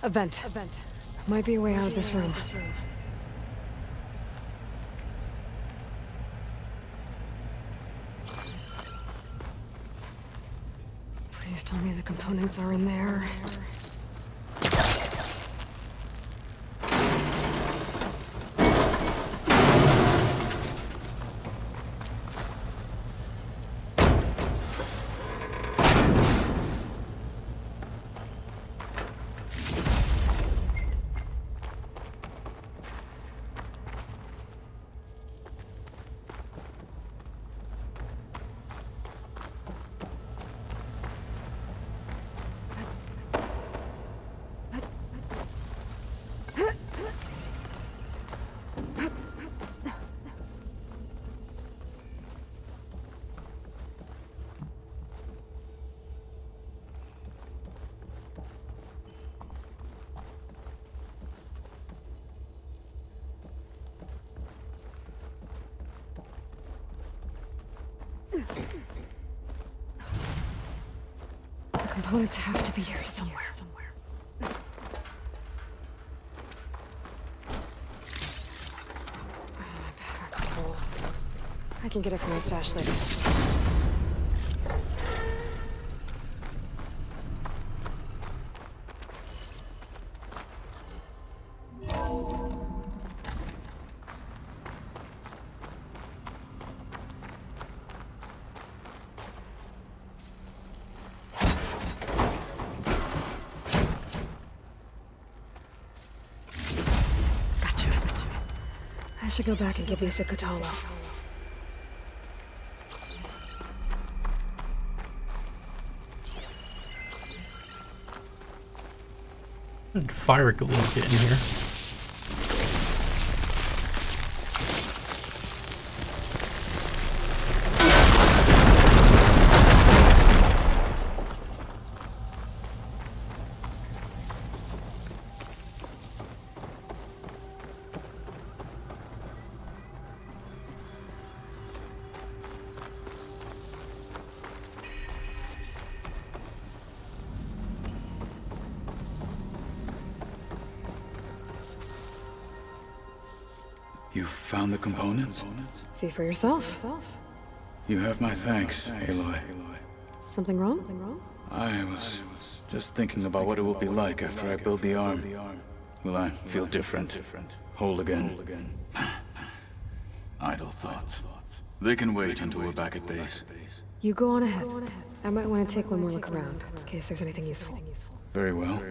A vent. Might be a way out of this room. Please tell me the components are in there. The components have to be here somewhere. My back's full. I can get it from my stash later. I should go back and give these to Kotala. How did fire glue get in here? You found the components? See for yourself. You have my thanks, Aloy. Something wrong? I was just thinking about what it will be like after I build the arm. Will I feel different? Whole again? Idle thoughts. They can wait until we're back at base. You go on ahead. I might want to take one more look around, in case there's anything useful. Very well.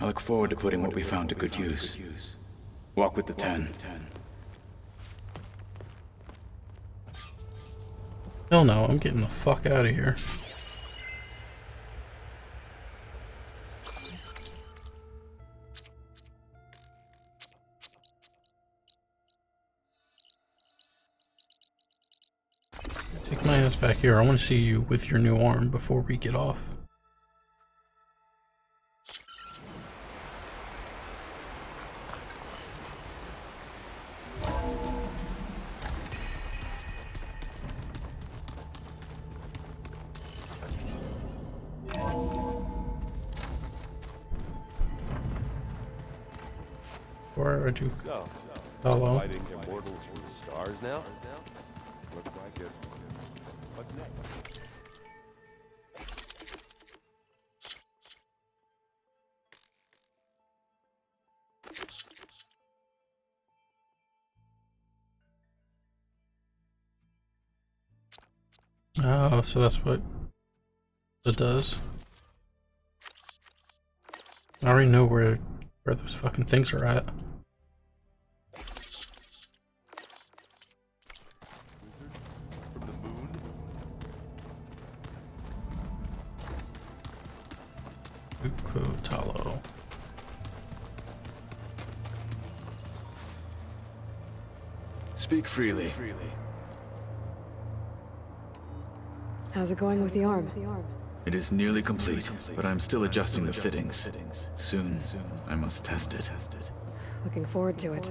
I look forward to putting what we found to good use. Walk with the 10. Hell no, I'm getting the fuck out of here. Take my ass back here. I want to see you with your new arm before we get off. Where are you? So, Hello. fighting immortals from the stars now? Looks like it. What next? Oh, so that's what it does. I already know where those fucking things are at. From the moon? Ukotalo. Speak freely. How's it going with the arm? It is nearly complete, but I'm still adjusting the fittings. Soon, I must test it. Looking forward to it.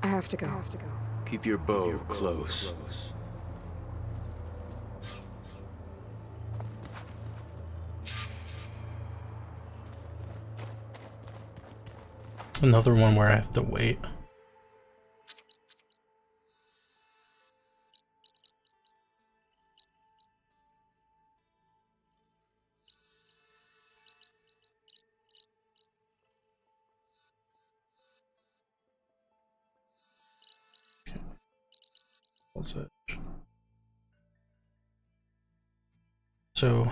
I have to go. Keep your bow close. Another one where I have to wait. What's it? So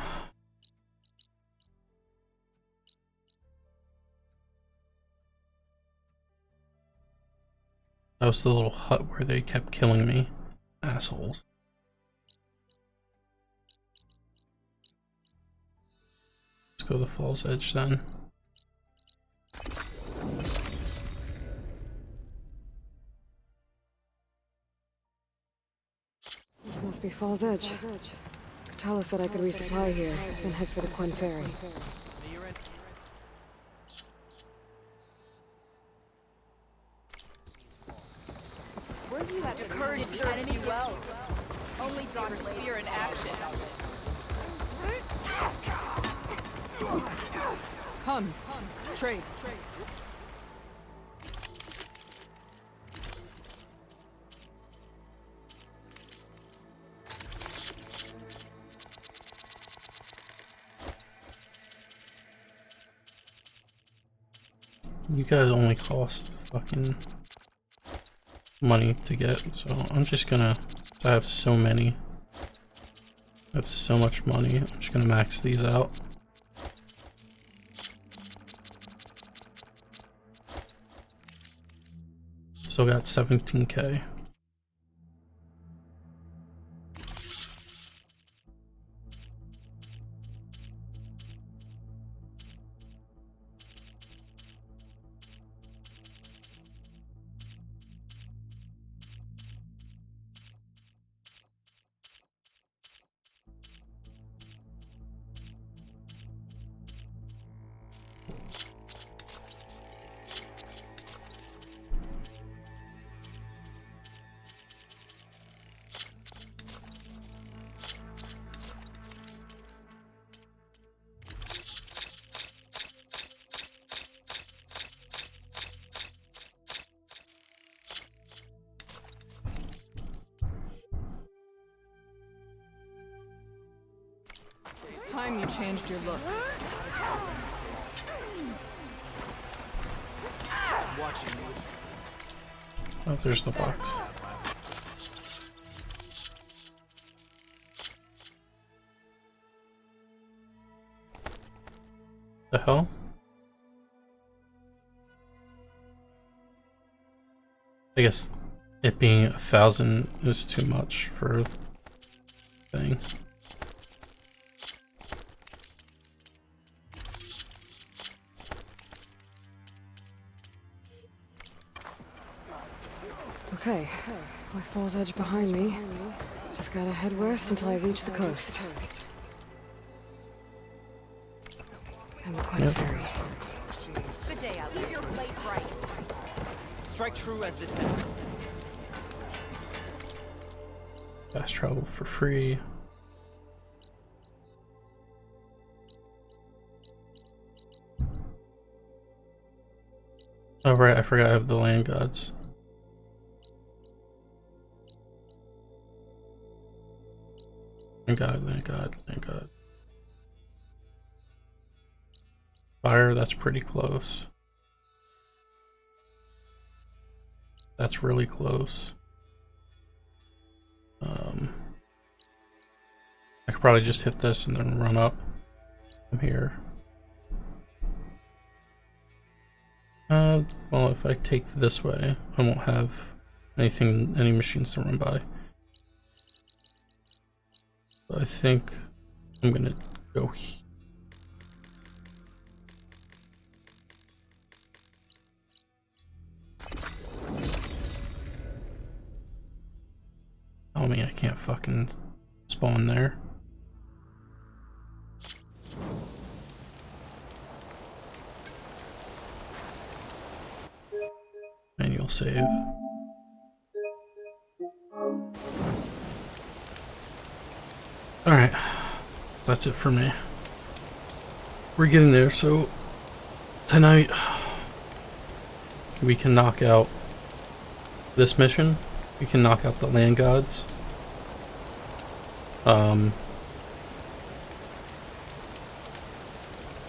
that was the little hut where they kept killing me. Assholes. Let's go to the Falls Edge then. This must be Falls Edge. Katala said I could resupply here, then head for the Quen Ferry. The courage serves you well. Only draw your spear in action. Come, trade. You guys only cost fucking money to get, so I'm just gonna, I have so many, I have so much money, I'm just gonna max these out. Still got 17k. time you changed your look. Watching you. Oh, there's the box. The hell? I guess it being 1,000 is too much for a thing. Okay, with Falls Edge behind me, just gotta head west until I reach the coast. And the Quad Ferry. Good day out. Leave your blade right. Strike true as this man. Fast travel for free. Oh right, I forgot I have the land gods. Thank God, thank God, thank God. Fire, that's pretty close. That's really close. I could probably just hit this and then run up from here. Well, if I take this way, I won't have any machines to run by. But I think I'm gonna go here. Tell me I can't fucking spawn there. Manual save. Alright, that's it for me. We're getting there, so tonight we can knock out this mission. We can knock out the land gods.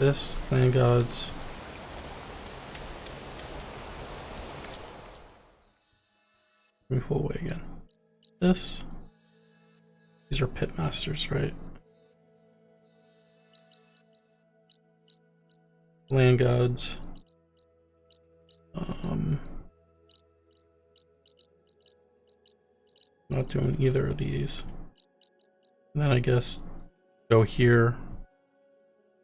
This, land gods. Let me pull away again. This. These are pit masters, right? Land gods. Not doing either of these. And then I guess go here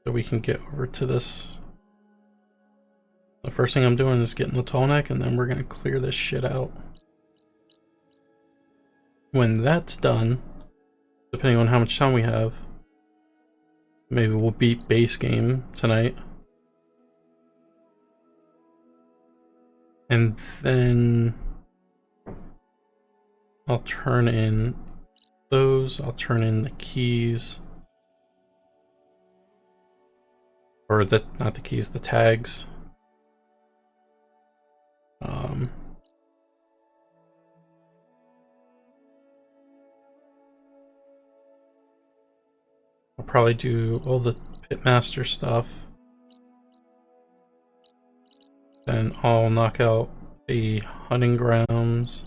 so we can get over to this. The first thing I'm doing is getting the tall neck, and then we're gonna clear this shit out. When that's done, depending on how much time we have, maybe we'll beat base game tonight. And then I'll turn in those, I'll turn in the keys. Or not the keys, the tags. I'll probably do all the pitmaster stuff. Then I'll knock out the hunting grounds.